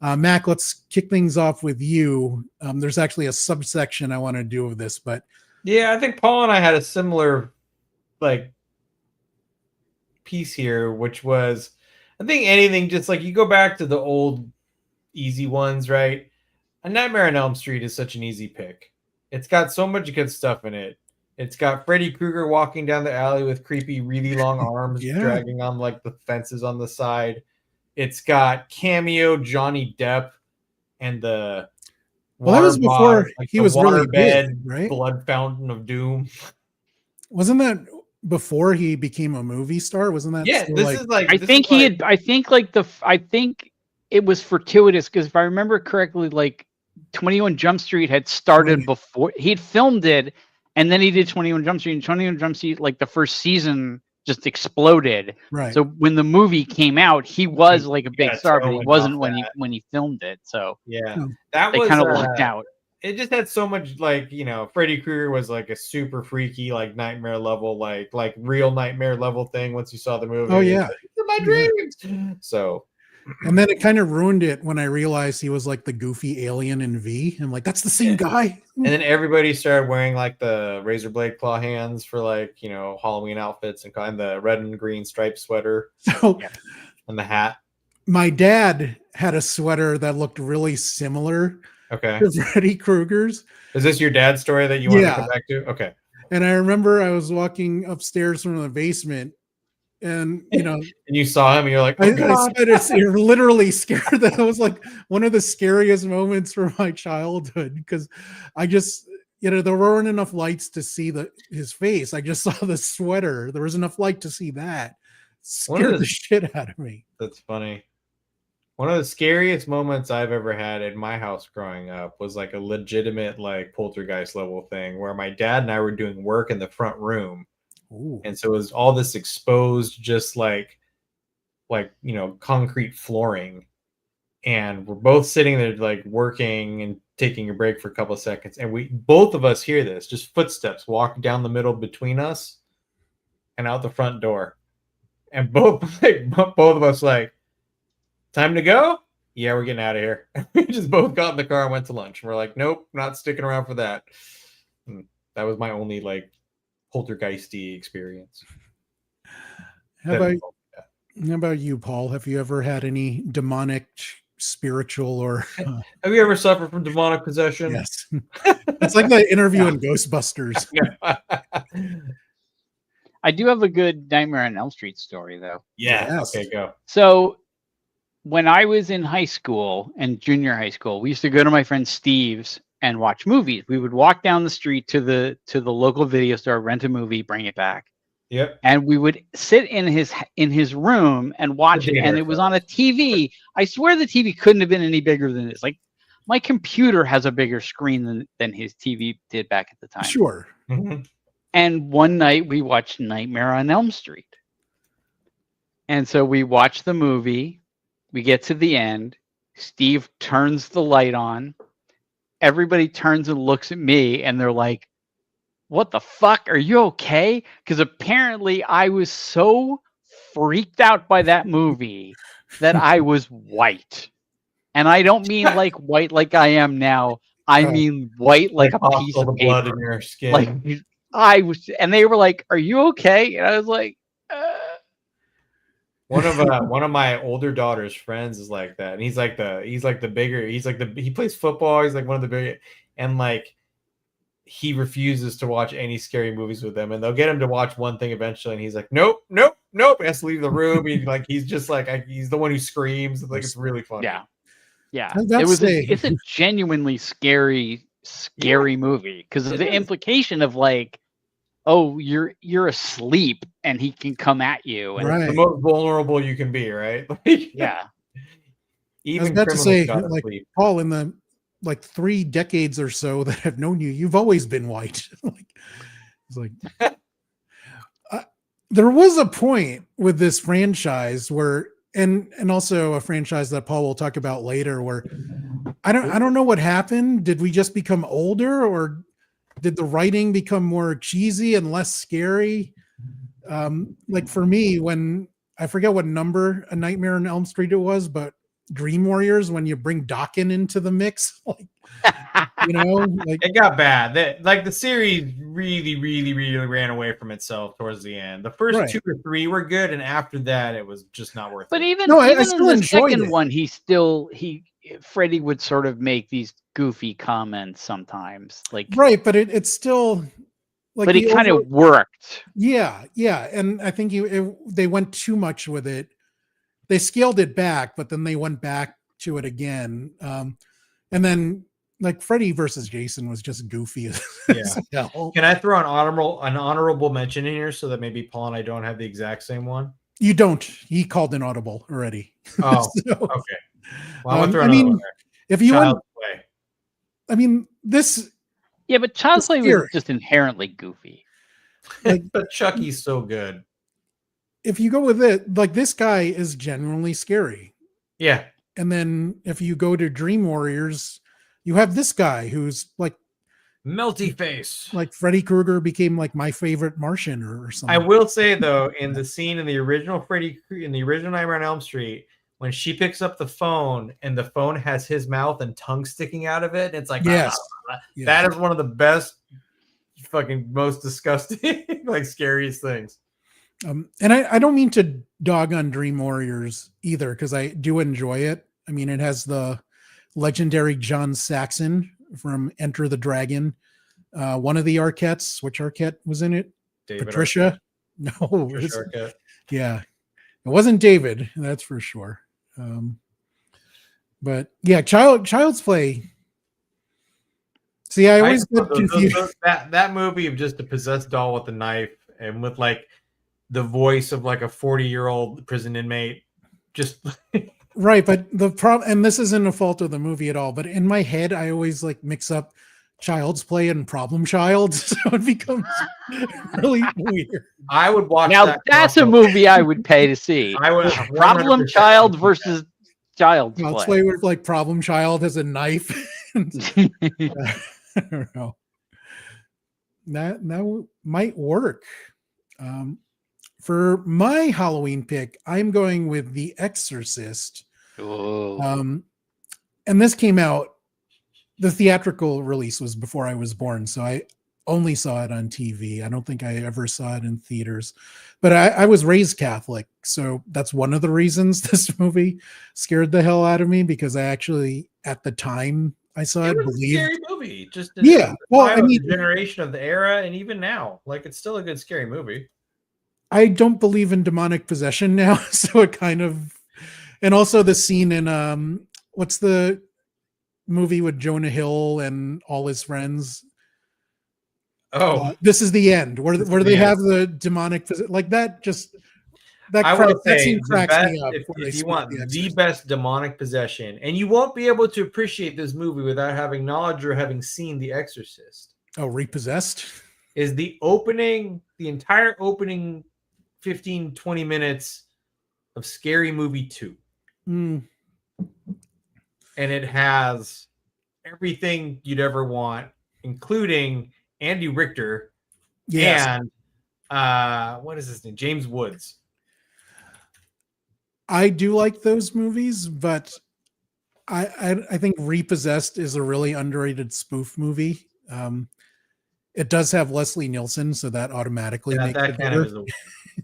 Mac, let's kick things off with you. There's actually a subsection I want to do of this, but yeah, I think Paul and I had a similar like piece here, which was, I think anything, just like you go back to the old easy ones, right? A Nightmare on Elm Street is such an easy pick. It's got so much good stuff in it. It's got Freddy Krueger walking down the alley with creepy, really long arms dragging on like the fences on the side. It's got cameo Johnny Depp and the that was before he was really big, right? Blood Fountain of Doom. Wasn't that before he became a movie star? Wasn't that? Yeah, this is like. I think it was fortuitous because if I remember correctly, like 21 Jump Street had started before he'd filmed it, and then he did 21 Jump Street, and 21 Jump Street, like the first season, just exploded. Right. So when the movie came out, he was like a big star, but he wasn't when he filmed it. So yeah, they kind of lucked out. It just had so much, like, you know, Freddy Krueger was like a super freaky, like nightmare level, like real nightmare level thing. Once you saw the movie, oh yeah, my dreams. So. And then it kind of ruined it when I realized he was like the goofy alien in V. I'm like, that's the same guy. And then everybody started wearing like the razor blade claw hands for like, you know, Halloween outfits and kind of the red and green striped sweater. So, and the hat. My dad had a sweater that looked really similar to Freddy Krueger's. Is this your dad's story that you want to come back to? Okay. And I remember I was walking upstairs from the basement and And you saw him, and you're like, I oh, God. said you're literally scared. That was like one of the scariest moments from my childhood because I just, there weren't enough lights to see his face. I just saw the sweater. There was enough light to see that. Scared the shit out of me. That's funny. One of the scariest moments I've ever had in my house growing up was like a legitimate like poltergeist level thing where my dad and I were doing work in the front room. Ooh. And so it was all this exposed, just like concrete flooring. And we're both sitting there like working and taking a break for a couple of seconds. And both of us hear this, just footsteps walk down the middle between us and out the front door. And both of us like, time to go? Yeah, we're getting out of here. We just both got in the car and went to lunch. We're like, nope, not sticking around for that. And that was my only like poltergeisty experience. How about you, Paul? Have you ever had any demonic, spiritual, or have you ever suffered from demonic possession? Yes. It's like the interview in Ghostbusters. I do have a good Nightmare on Elm Street story, though. Yeah. Yes. Okay, go. So when I was in high school and junior high school, we used to go to my friend Steve's and watch movies. We would walk down the street to the local video store, rent a movie, bring it back. Yep. And we would sit in his room and watch it, and it was on a TV. I swear the TV couldn't have been any bigger than this. Like my computer has a bigger screen than his TV did back at the time. Sure. Mm-hmm. And one night we watched Nightmare on Elm Street. And so we watched the movie. We get to the end. Steve turns the light on. Everybody turns and looks at me, and they're like, what the fuck? Are you okay? Because apparently I was so freaked out by that movie that I was white. And I don't mean like white like I am now. I mean white like a piece of paper. Blood in your skin. Like I was, and they were like, "Are you okay?" And I was like, One of my older daughter's friends is like that, and he plays football. He's like one of the big, and like he refuses to watch any scary movies with them, and they'll get him to watch one thing eventually, and he's like, nope. He has to leave the room. He's just like he's the one who screams. Like it's really funny. Yeah. It's a genuinely scary movie because of the implication of like, oh, you're asleep and he can come at you. And right. It's the most vulnerable you can be, right? Yeah. Even I was about to say, like Paul, in the 3 decades or so that I've known you, you've always been white. There was a point with this franchise where, and also a franchise that Paul will talk about later, where I don't know what happened. Did we just become older, or did the writing become more cheesy and less scary? Like for me, when I forget what number A Nightmare on Elm Street it was, but Dream Warriors, when you bring Dokken into the mix, it got bad. The series really ran away from itself towards the end. The first 2 or 3 were good, and after that, it was just not worth it. But even I still in the second one, Freddy would sort of make these goofy comments sometimes, but it's still but it kind of worked. Yeah, and I think they went too much with it. They scaled it back, but then they went back to it again. And then Freddy versus Jason was just goofy as hell. Can I throw an honorable mention in here so that maybe Paul and I don't have the exact same one? You don't. He called an audible already. Oh, okay. Well, I'm throw one there. If you Child's Play. I mean, this. Yeah, but Child's Play was just inherently goofy. But Chucky's so good. If you go with it, this guy is genuinely scary. Yeah. And then if you go to Dream Warriors, you have this guy who's melty face. Freddy Krueger became my favorite Martian or something. I will say though, in the scene in the original Nightmare on Elm Street, when she picks up the phone and the phone has his mouth and tongue sticking out of it, it's that is one of the best, fucking most disgusting, scariest things. And I don't mean to dog on Dream Warriors either, because I do enjoy it. I mean, it has the legendary John Saxon from Enter the Dragon. One of the Arquettes, which Arquette was in it? David Patricia. No, Shortcut. yeah, it wasn't David, that's for sure. But yeah, Child's Play. See, I always get confused. That movie of just a possessed doll with a knife and with like the voice of like a 40-year-old prison inmate, just right. But the problem, and this isn't a fault of the movie at all, but in my head, I always like mix up Child's Play and Problem Child, so it becomes really weird. I would watch now that. That's a movie I would pay to see. I would Problem 100%. Child versus Child's Child's Play. Play with like Problem Child has a knife. I don't know. That might work. For my Halloween pick, I'm going with The Exorcist. Oh. And this came out, the theatrical release was before I was born, so I only saw it on TV. I don't think I ever saw it in theaters, but I was raised Catholic, so that's one of the reasons this movie scared the hell out of me, because I actually, at the time I saw it, was believed. a scary movie. Just yeah, well, I mean, the generation of the era, and even now, like it's still a good scary movie. I don't believe in demonic possession now, so it kind of, and also the scene in what's the movie with Jonah Hill and all his friends? Oh, This Is the End, where they have the demonic like that. Just that scene cracks me up. If you want the best demonic possession, and you won't be able to appreciate this movie without having knowledge or having seen The Exorcist. Oh, Repossessed is the entire opening 15-20 minutes of Scary Movie 2. And it has everything you'd ever want, including Andy Richter and what is his name? James Woods. I do like those movies, but I think Repossessed is a really underrated spoof movie. It does have Leslie Nielsen, so that automatically makes it better.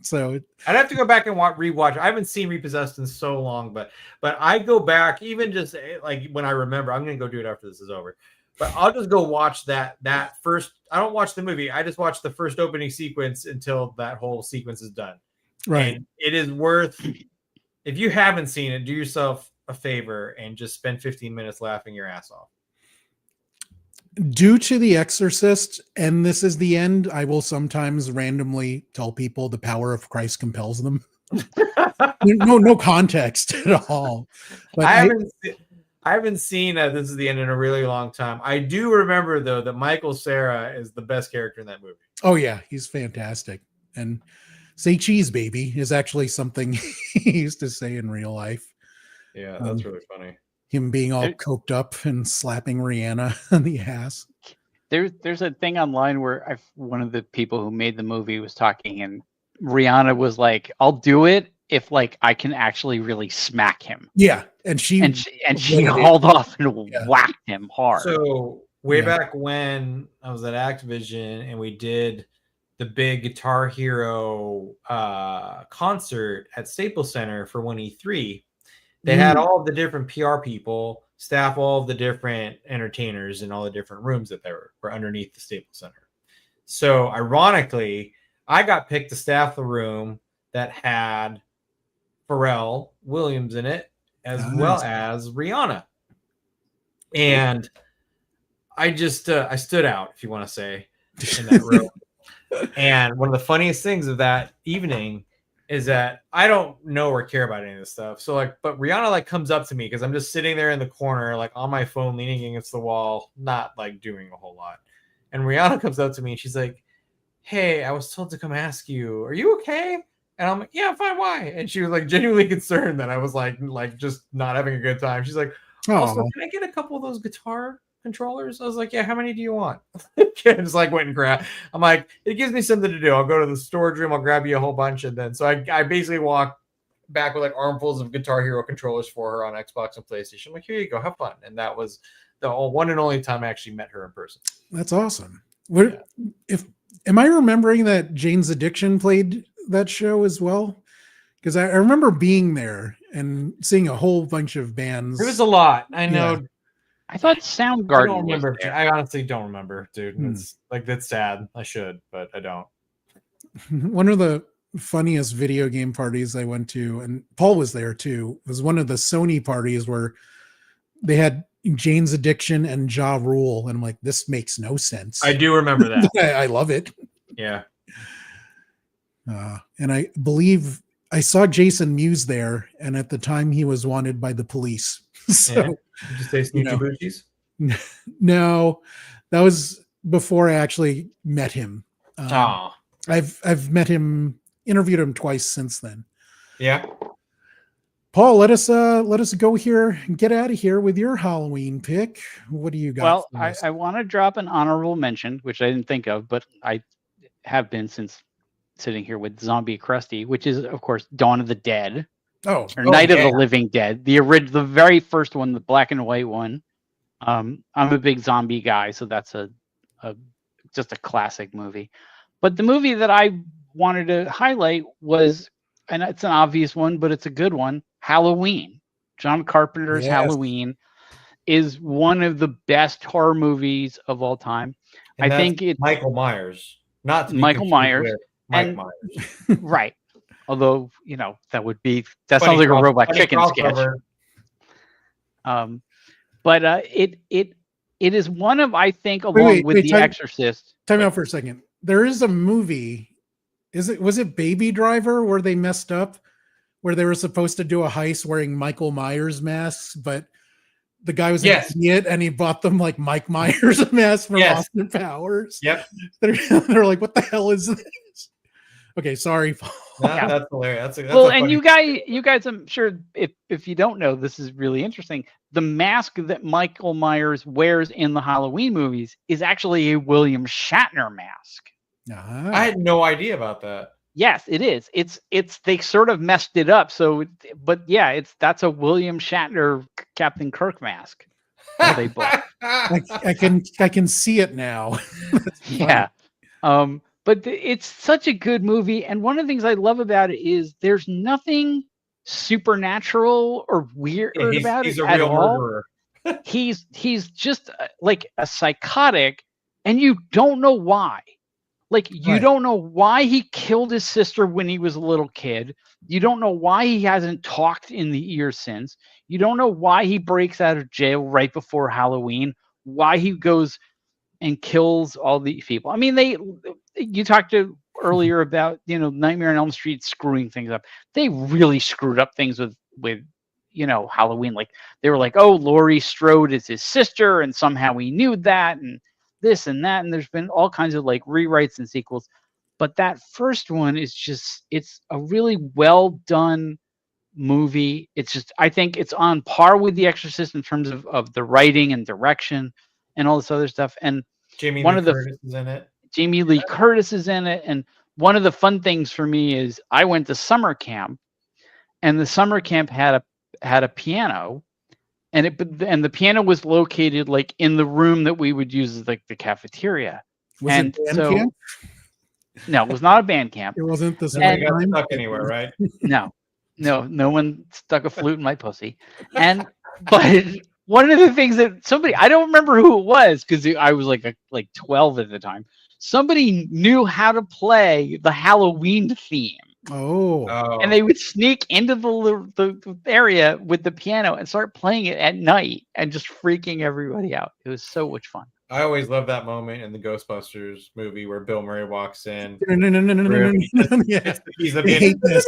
So I'd have to go back and rewatch. I haven't seen Repossessed in so long, but I go back, even just like when I remember. I'm gonna go do it after this is over, but I'll just go watch that first. I don't watch the movie. I just watch the first opening sequence until that whole sequence is done. Right. And it is worth. If you haven't seen it, do yourself a favor and just spend 15 minutes laughing your ass off. Due to The Exorcist and This Is the End, I will sometimes randomly tell people the power of Christ compels them. no context at all. But I haven't seen This Is the End in a really long time. I do remember though that Michael Cera is the best character in that movie. Oh yeah, he's fantastic. And say cheese baby is actually something he used to say in real life. Yeah, that's really funny. Him being all coked up and slapping Rihanna on the ass. There's a thing online where one of the people who made the movie was talking, and Rihanna was like, "I'll do it if like I can actually really smack him." Yeah, and she hauled off and whacked him hard. So way back when I was at Activision and we did the big Guitar Hero concert at Staples Center for 1E3. They had all of the different PR people, staff all of the different entertainers in all the different rooms that they were underneath the Staples Center. So ironically, I got picked to staff the room that had Pharrell Williams in it, as well as Rihanna. And I just I stood out, if you want to say, in that room. And one of the funniest things of that evening is that I don't know or care about any of this stuff. So like, but Rihanna like comes up to me because I'm just sitting there in the corner, like on my phone, leaning against the wall, not like doing a whole lot. And Rihanna comes up to me and she's like, "Hey, I was told to come ask you, are you okay?" And I'm like, "Yeah, I'm fine. Why?" And she was like genuinely concerned that I was like just not having a good time. She's like, "Also, can I get a couple of those guitar controllers?" I was like, "Yeah, how many do you want?" Just like went and grabbed. I'm like, it gives me something to do. I'll go to the storage room, I'll grab you a whole bunch, and then so I basically walked back with like armfuls of Guitar Hero controllers for her on Xbox and PlayStation. I'm like, "Here you go, have fun." And that was the one and only time I actually met her in person. That's awesome. Am I remembering that Jane's Addiction played that show as well? Because I remember being there and seeing a whole bunch of bands. It was a lot. I know. Yeah. I thought Soundgarden. I don't remember. I honestly don't remember, dude. It's like, that's sad. I should, but I don't. One of the funniest video game parties I went to, and Paul was there too, was one of the Sony parties where they had Jane's Addiction and Ja Rule, and I'm like, this makes no sense. I do remember that. I love it. Yeah. And I believe I saw Jason Mewes there, and at the time he was wanted by the police. So, Did you say Snoochie Boochies? No, that was before I actually met him. Oh. I've met him, interviewed him twice since then. Yeah. Paul, let us go here and get out of here with your Halloween pick. What do you got? Well, I want to drop an honorable mention, which I didn't think of, but I have been since sitting here with Zombie Krusty, which is, of course, Dawn of the Dead. Or Night of the Living Dead, the very first one, the black and white one. I'm a big zombie guy, so that's just a classic movie. But the movie that I wanted to highlight was, and it's an obvious one, but it's a good one, Halloween. John Carpenter's Halloween is one of the best horror movies of all time. And I think it's Michael Myers, not to be Michael Myers, Mike Myers. Right. Although, that sounds like a Robot Chicken sketch. But it is one of, I think, along with The Exorcist. Time out for a second. There is a movie. Was it Baby Driver, where they messed up, where they were supposed to do a heist wearing Michael Myers masks, but the guy was an idiot and he bought them like Mike Myers mask from Austin Powers. Yep. They're like, what the hell is this? Okay, sorry, Paul. That's hilarious. That's and you guys, I'm sure if you don't know, this is really interesting. The mask that Michael Myers wears in the Halloween movies is actually a William Shatner mask. I had no idea about that. Yes, it is. It's they sort of messed it up. So, but yeah, that's a William Shatner Captain Kirk mask. They bought. I can see it now. Yeah. But it's such a good movie, and one of the things I love about it is there's nothing supernatural or weird about it at all. Murderer. He's just like a psychotic, and you don't know why. Like, you don't know why he killed his sister when he was a little kid. You don't know why he hasn't talked in the year since. You don't know why he breaks out of jail right before Halloween, why he goes and kills all these people. I mean, you talked to earlier about, Nightmare on Elm Street screwing things up. They really screwed up things with Halloween. Like, they were like, oh, Laurie Strode is his sister, and somehow he knew that, and this and that, and there's been all kinds of like rewrites and sequels. But that first one is it's a really well done movie. It's just, I think it's on par with The Exorcist in terms of the writing and direction and all this other stuff. And Jamie Lee Curtis is in it. Jamie Lee Curtis is in it. And one of the fun things for me is I went to summer camp, and the summer camp had a piano, and the piano was located like in the room that we would use as like the cafeteria. Was it band camp? No, it was not a band camp. It wasn't the same. Got stuck anywhere, right? No one stuck a flute in my pussy. But one of the things that I don't remember who it was, because I was like 12 at the time. Somebody knew how to play the Halloween theme. Oh. And they would sneak into the area with the piano and start playing it at night and just freaking everybody out. It was so much fun. I always love that moment in the Ghostbusters movie where Bill Murray walks in. Yeah. He's I hate this.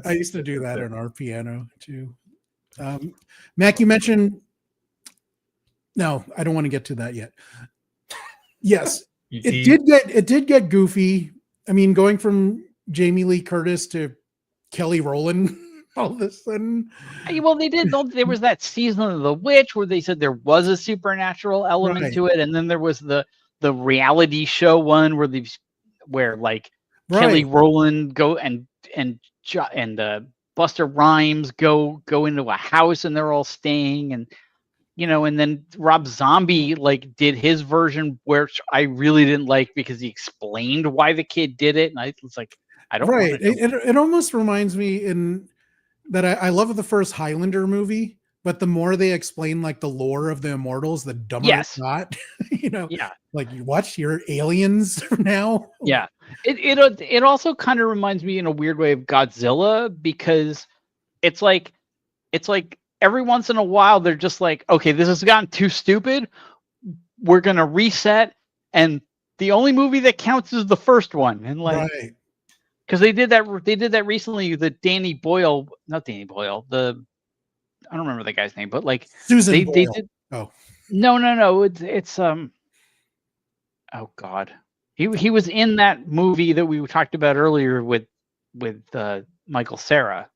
I used to do that on our piano too. Mac, you mentioned. No, I don't want to get to that yet. Yes, it did get goofy. I mean, going from Jamie Lee Curtis to Kelly Rowland all of a sudden. Well, they did. There was that Season of the Witch where they said there was a supernatural element to it, and then there was the reality show one where Kelly Rowland go and Buster Rhymes go into a house and they're all staying, and and then Rob Zombie did his version, which I really didn't like because he explained why the kid did it, and I was like, I don't. Right. It almost reminds me in that I love the first Highlander movie But the more they explain like the lore of the Immortals, the dumber Yes. it got. You know, Yeah. like you watch your aliens now. Yeah. It also kind of reminds me in a weird way of Godzilla, because it's like every once in a while they're just like, okay, this has gotten too stupid. We're gonna reset, and the only movie that counts is the first one. And like, Right. because they did that recently. The Danny Boyle, not Danny Boyle, I don't remember the guy's name, but like Susan they Boyle. did. Oh. No. It's oh God. He was in that movie that we talked about earlier with Michael Cera.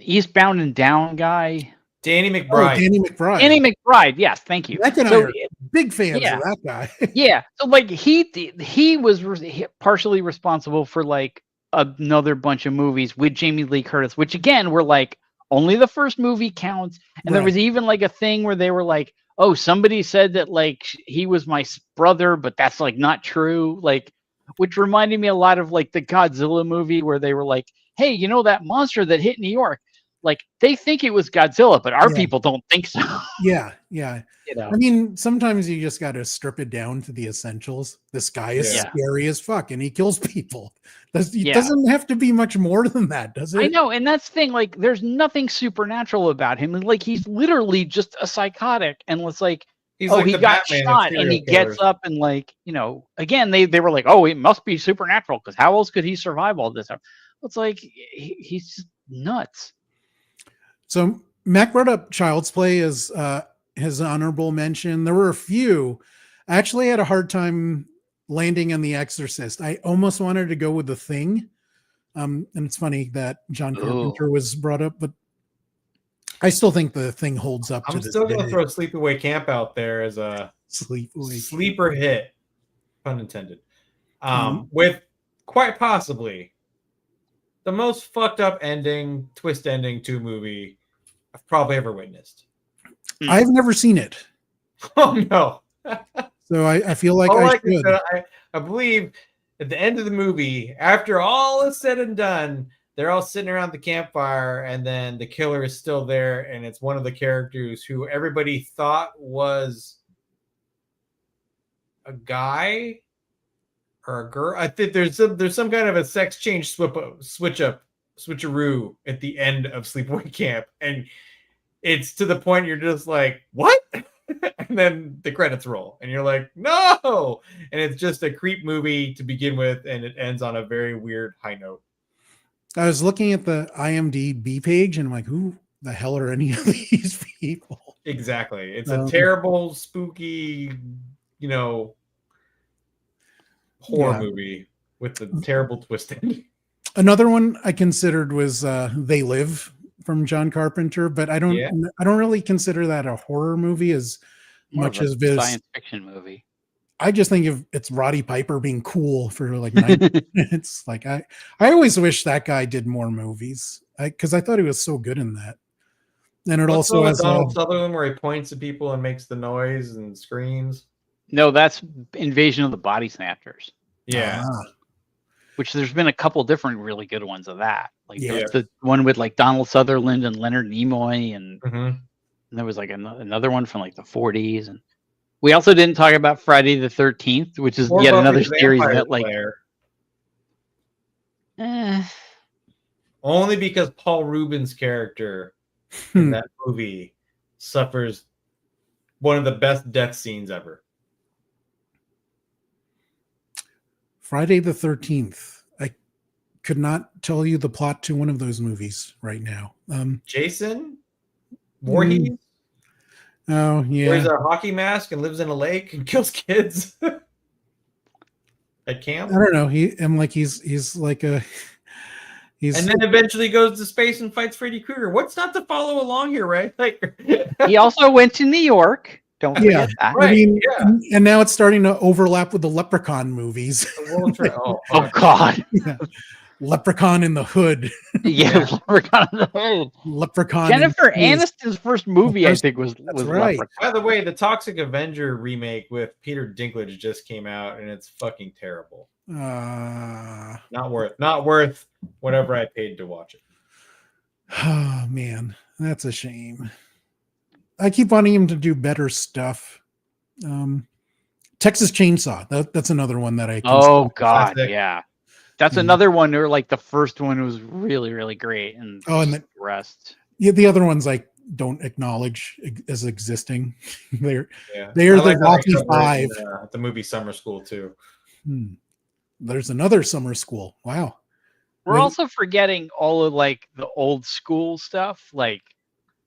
Eastbound and Down guy. Danny Oh, McBride. Danny McBride. Danny McBride. Yes, thank you. Zach and I So are big fans yeah. of that guy. yeah. So like he was partially responsible for like another bunch of movies with Jamie Lee Curtis, which again were like only the first movie counts. And there Right. was even like a thing where they were like, oh, somebody said that like he was my brother, but that's like not true. Like, which reminded me a lot of like the Godzilla movie where they were like, hey, you know that monster that hit New York? Like they think it was Godzilla, but our Yeah. people don't think so. Yeah. You know? I mean, sometimes you just got to strip it down to the essentials. This guy is Yeah. scary as fuck and he kills people. It Yeah. doesn't have to be much more than that, does it? I know, and that's the thing. Like, there's nothing supernatural about him. Like, he's literally just a psychotic, and it's like, He's oh, like he the got Batman of shot, and serial he gets killers. up, and like, you know, again, they were like, oh, it must be supernatural because how else could he survive all this stuff? It's like he's just nuts. So Mac brought up Child's Play as his honorable mention. There were a few. I actually had a hard time landing on The Exorcist. I almost wanted to go with The Thing. And it's funny that John Carpenter was brought up, but I still think The Thing holds up. I'm still going to throw Sleepaway Camp out there as a sleeper hit, pun intended, with quite possibly the most fucked up twist ending to a movie I've probably ever witnessed. I've never seen it. Oh no! So I feel like I should. I believe at the end of the movie, after all is said and done, they're all sitting around the campfire, and then the killer is still there, and it's one of the characters who everybody thought was a guy or a girl. I think there's some kind of a sex change switcheroo at the end of Sleepaway Camp, and it's to the point you're just like, what? And then the credits roll, and you're like, no! And it's just a creep movie to begin with, and it ends on a very weird high note. I was looking at the IMDb page, and I'm like, who the hell are any of these people? Exactly. It's a terrible, spooky, horror movie with the terrible twist ending. Another one I considered was They Live from John Carpenter, but I don't really consider that a horror movie as much as this science fiction movie. I just think of it's Roddy Piper being cool for like 90 minutes. Like I always wish that guy did more movies because I thought he was so good in that. And it also has Donald Sutherland where he points at people and makes the noise and screams. No, that's Invasion of the Body Snatchers. Yeah. Which there's been a couple different really good ones of that. Like the one with like Donald Sutherland and Leonard Nimoy, and there was like another one from like the 40s. And we also didn't talk about Friday the 13th, which is yet another series that like only because Paul Rubin's character in that movie suffers one of the best death scenes ever. Friday the 13th. I could not tell you the plot to one of those movies right now. Jason Voorhees? Oh, yeah. Wears a hockey mask and lives in a lake and kills kids at camp. I don't know. He's like a and then eventually goes to space and fights Freddy Krueger. What's not to follow along here, right? Like he also went to New York. Don't forget that. Right, I mean, and now it's starting to overlap with the Leprechaun movies. Oh God. Yeah. Leprechaun in the Hood. Yeah, Leprechaun in the Hood. Leprechaun. Jennifer Aniston's first movie, I think, was right. Leprechaun. By the way, the Toxic Avenger remake with Peter Dinklage just came out, and it's fucking terrible. Not worth whatever I paid to watch it. Oh man, that's a shame. I keep wanting him to do better stuff. Texas Chainsaw. That's another one that I Oh God, Classic. yeah. That's Yeah. another one where like the first one was really, really great, and and the rest. Yeah, the other ones I don't acknowledge as existing. they're Yeah. they're I like the how Rocky they covered Five. the movie Summer School too. There's another Summer School. Wow. We're Wait. also forgetting all of like the old school stuff, like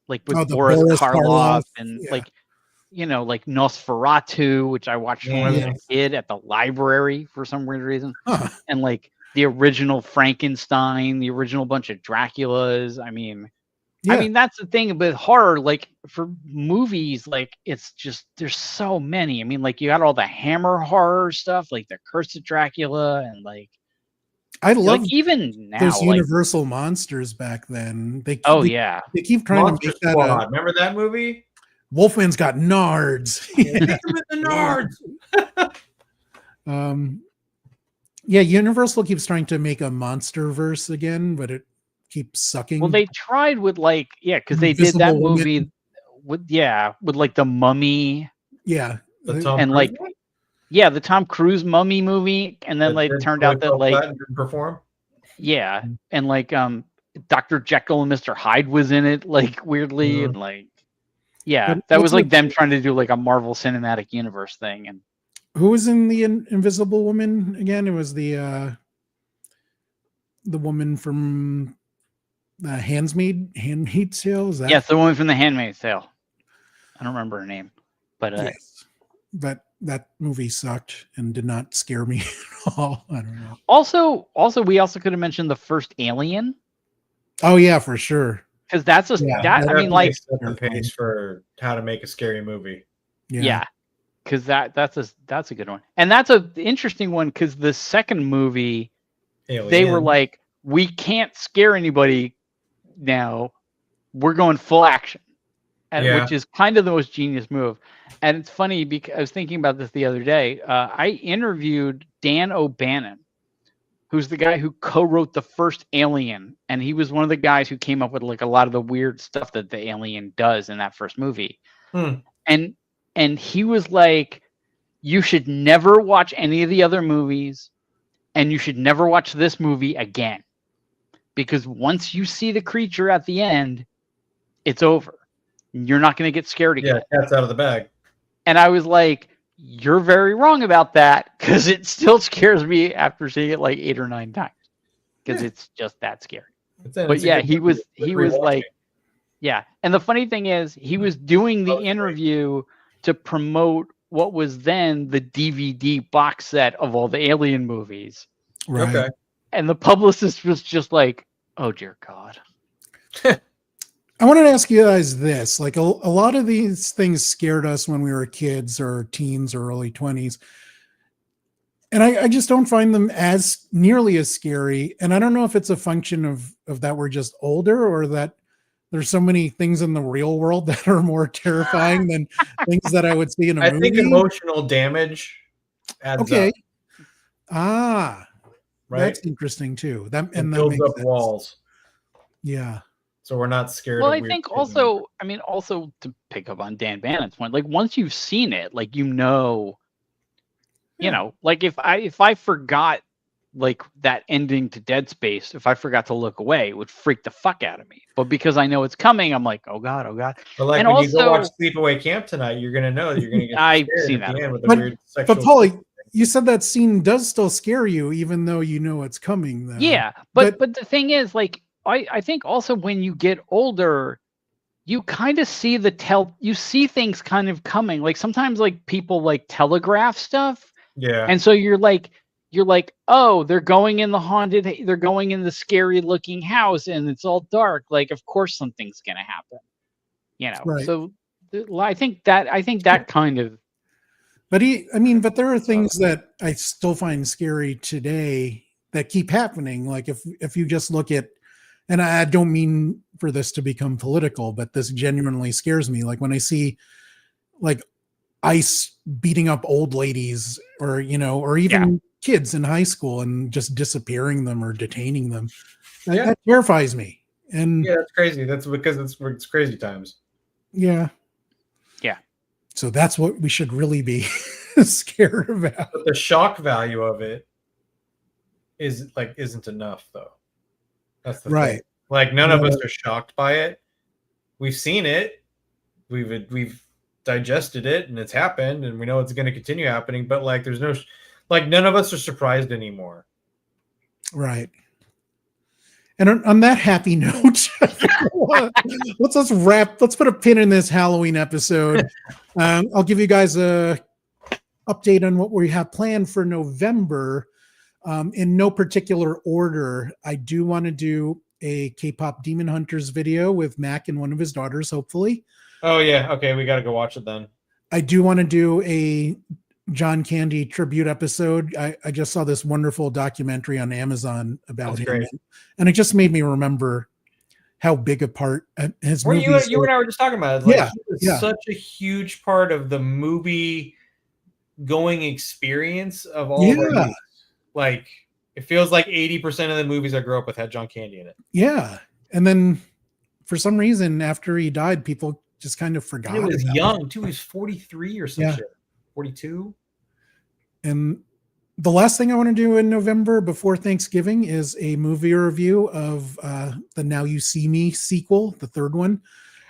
with the Boris Karloff and yeah. like like Nosferatu, which I watched when I was Yeah. a kid at the library for some weird reason, Huh. and like the original Frankenstein, the original bunch of Draculas. I mean, that's the thing with horror. Like for movies, like it's just there's so many. I mean, like you got all the Hammer horror stuff, like the Curse of Dracula, and like I love like even now, those like Universal monsters back then. They yeah, they keep trying Monster to make that Squad. Remember that movie? Wolfman's got nards. Hit them with the nards. Yeah, Universal keeps trying to make a monster verse again, but it keeps sucking. Well, they tried with like because they did that Invisible movie with like the Mummy. Yeah, The Tom and Cruise like one? the Tom Cruise Mummy movie, and then like turned out that like didn't perform. Yeah, and like Dr. Jekyll and Mr. Hyde was in it, like weirdly, and like But that was what's like them trying to do like a Marvel Cinematic Universe thing. And who was in the Invisible Woman again? It was the woman from Handmaid's Tale. Is that? yes, the woman from The Handmaid's Tale. I don't remember her name, but yes, but that movie sucked and did not scare me at all. I don't know. Also, we also could have mentioned the first Alien. Oh yeah, for sure. Because that's a I mean, like set the pace for how to make a scary movie. Yeah, because that's a good one, and that's a interesting one because the second movie, they were like, we can't scare anybody now, we're going full action, and which is kind of the most genius move. And it's funny because I was thinking about this the other day. I interviewed Dan O'Bannon, who's the guy who co-wrote the first Alien, and he was one of the guys who came up with like a lot of the weird stuff that the alien does in that first movie. And he was like, you should never watch any of the other movies, and you should never watch this movie again, because once you see the creature at the end, it's over. You're not going to get scared again. Yeah, cat's out of the bag. And I was like, you're very wrong about that, because it still scares me after seeing it like 8 or 9 times, because it's just that scary. But yeah, he was like, yeah. And the funny thing is, he was doing the interview to promote what was then the DVD box set of all the Alien movies. Right. Okay. And the publicist was just like, oh dear God. I wanted to ask you guys this, like a lot of these things scared us when we were kids or teens or early 20s. And I just don't find them as nearly as scary. And I don't know if it's a function of that we're just older, or that there's so many things in the real world that are more terrifying than things that I would see in a movie. I think emotional damage adds up. Ah, right. That's interesting too. That builds makes up sense. Walls. Yeah. So we're not scared. Well, I think also, also to pick up on Dan Bannon's point, like once you've seen it, like like if I forgot like that ending to Dead Space, if I forgot to look away, it would freak the fuck out of me. But because I know it's coming, I'm like, oh God, oh God. But like and when also, you go watch Sleepaway Camp tonight, you're gonna know that you're gonna get I've scared seen at that. the end with But- a weird sexual. But Paulie, you said that scene does still scare you, even though you know it's coming. Though. Yeah, but the thing is, like, I think also when you get older, you kind of see you see things kind of coming. Like sometimes like people like telegraph stuff. Yeah. And so you're like, oh, they're going in the scary looking house and it's all dark. Like, of course something's going to happen, Right. So I think that kind of, but there are things that I still find scary today that keep happening. Like if you just look at, and I don't mean for this to become political, but this genuinely scares me. Like when I see like ICE beating up old ladies or even kids in high school and just disappearing them or detaining them, that terrifies me. And yeah, that's crazy. That's because it's crazy times. yeah. Yeah. So that's what we should really be scared about. But the shock value of it isn't enough though. That's the Right. thing. Like none of us are shocked by it. We've seen it. We've digested it, and it's happened, and we know it's going to continue happening. But like, there's no none of us are surprised anymore. Right. And on that happy note, let's put a pin in this Halloween episode. I'll give you guys a update on what we have planned for November. In no particular order, I do want to do a K-pop Demon Hunters video with Mac and one of his daughters, hopefully. Oh yeah, okay, we got to go watch it then. I do want to do a John Candy tribute episode. I just saw this wonderful documentary on Amazon about him, and it just made me remember how big a part his movies. You and I were just talking about it. Like, yeah, he was such a huge part of the movie going experience of all. Yeah, like it feels like 80% of the movies I grew up with had John Candy in it. Yeah, and then for some reason, after he died, people just kind of forgot. He was young too. He was 43 or some shit. 42. And the last thing I want to do in November before Thanksgiving is a movie review of the Now You See Me sequel, the third one.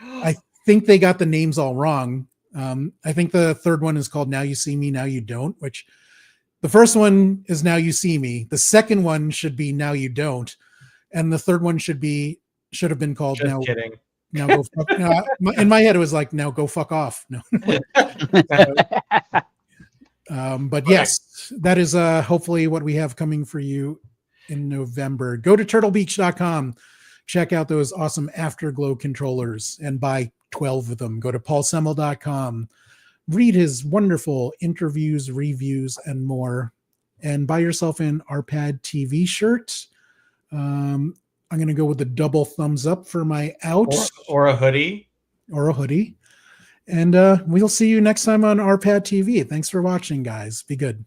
I think they got the names all wrong. I think the third one is called Now You See Me, Now You Don't, which the first one is Now You See Me. The second one should be Now You Don't. And the third one should have been called Just kidding. Now Go Fuck. In my head, it was like, Now Go Fuck Off. No. But yes, that is hopefully what we have coming for you in November. Go to turtlebeach.com. Check out those awesome Afterglow controllers and buy 12 of them. Go to paulsemel.com. Read his wonderful interviews, reviews, and more. And buy yourself an RPadTV shirt. I'm going to go with the double thumbs up for my out. Or a hoodie. Or a hoodie. And we'll see you next time on RPadTV. Thanks for watching, guys. Be good.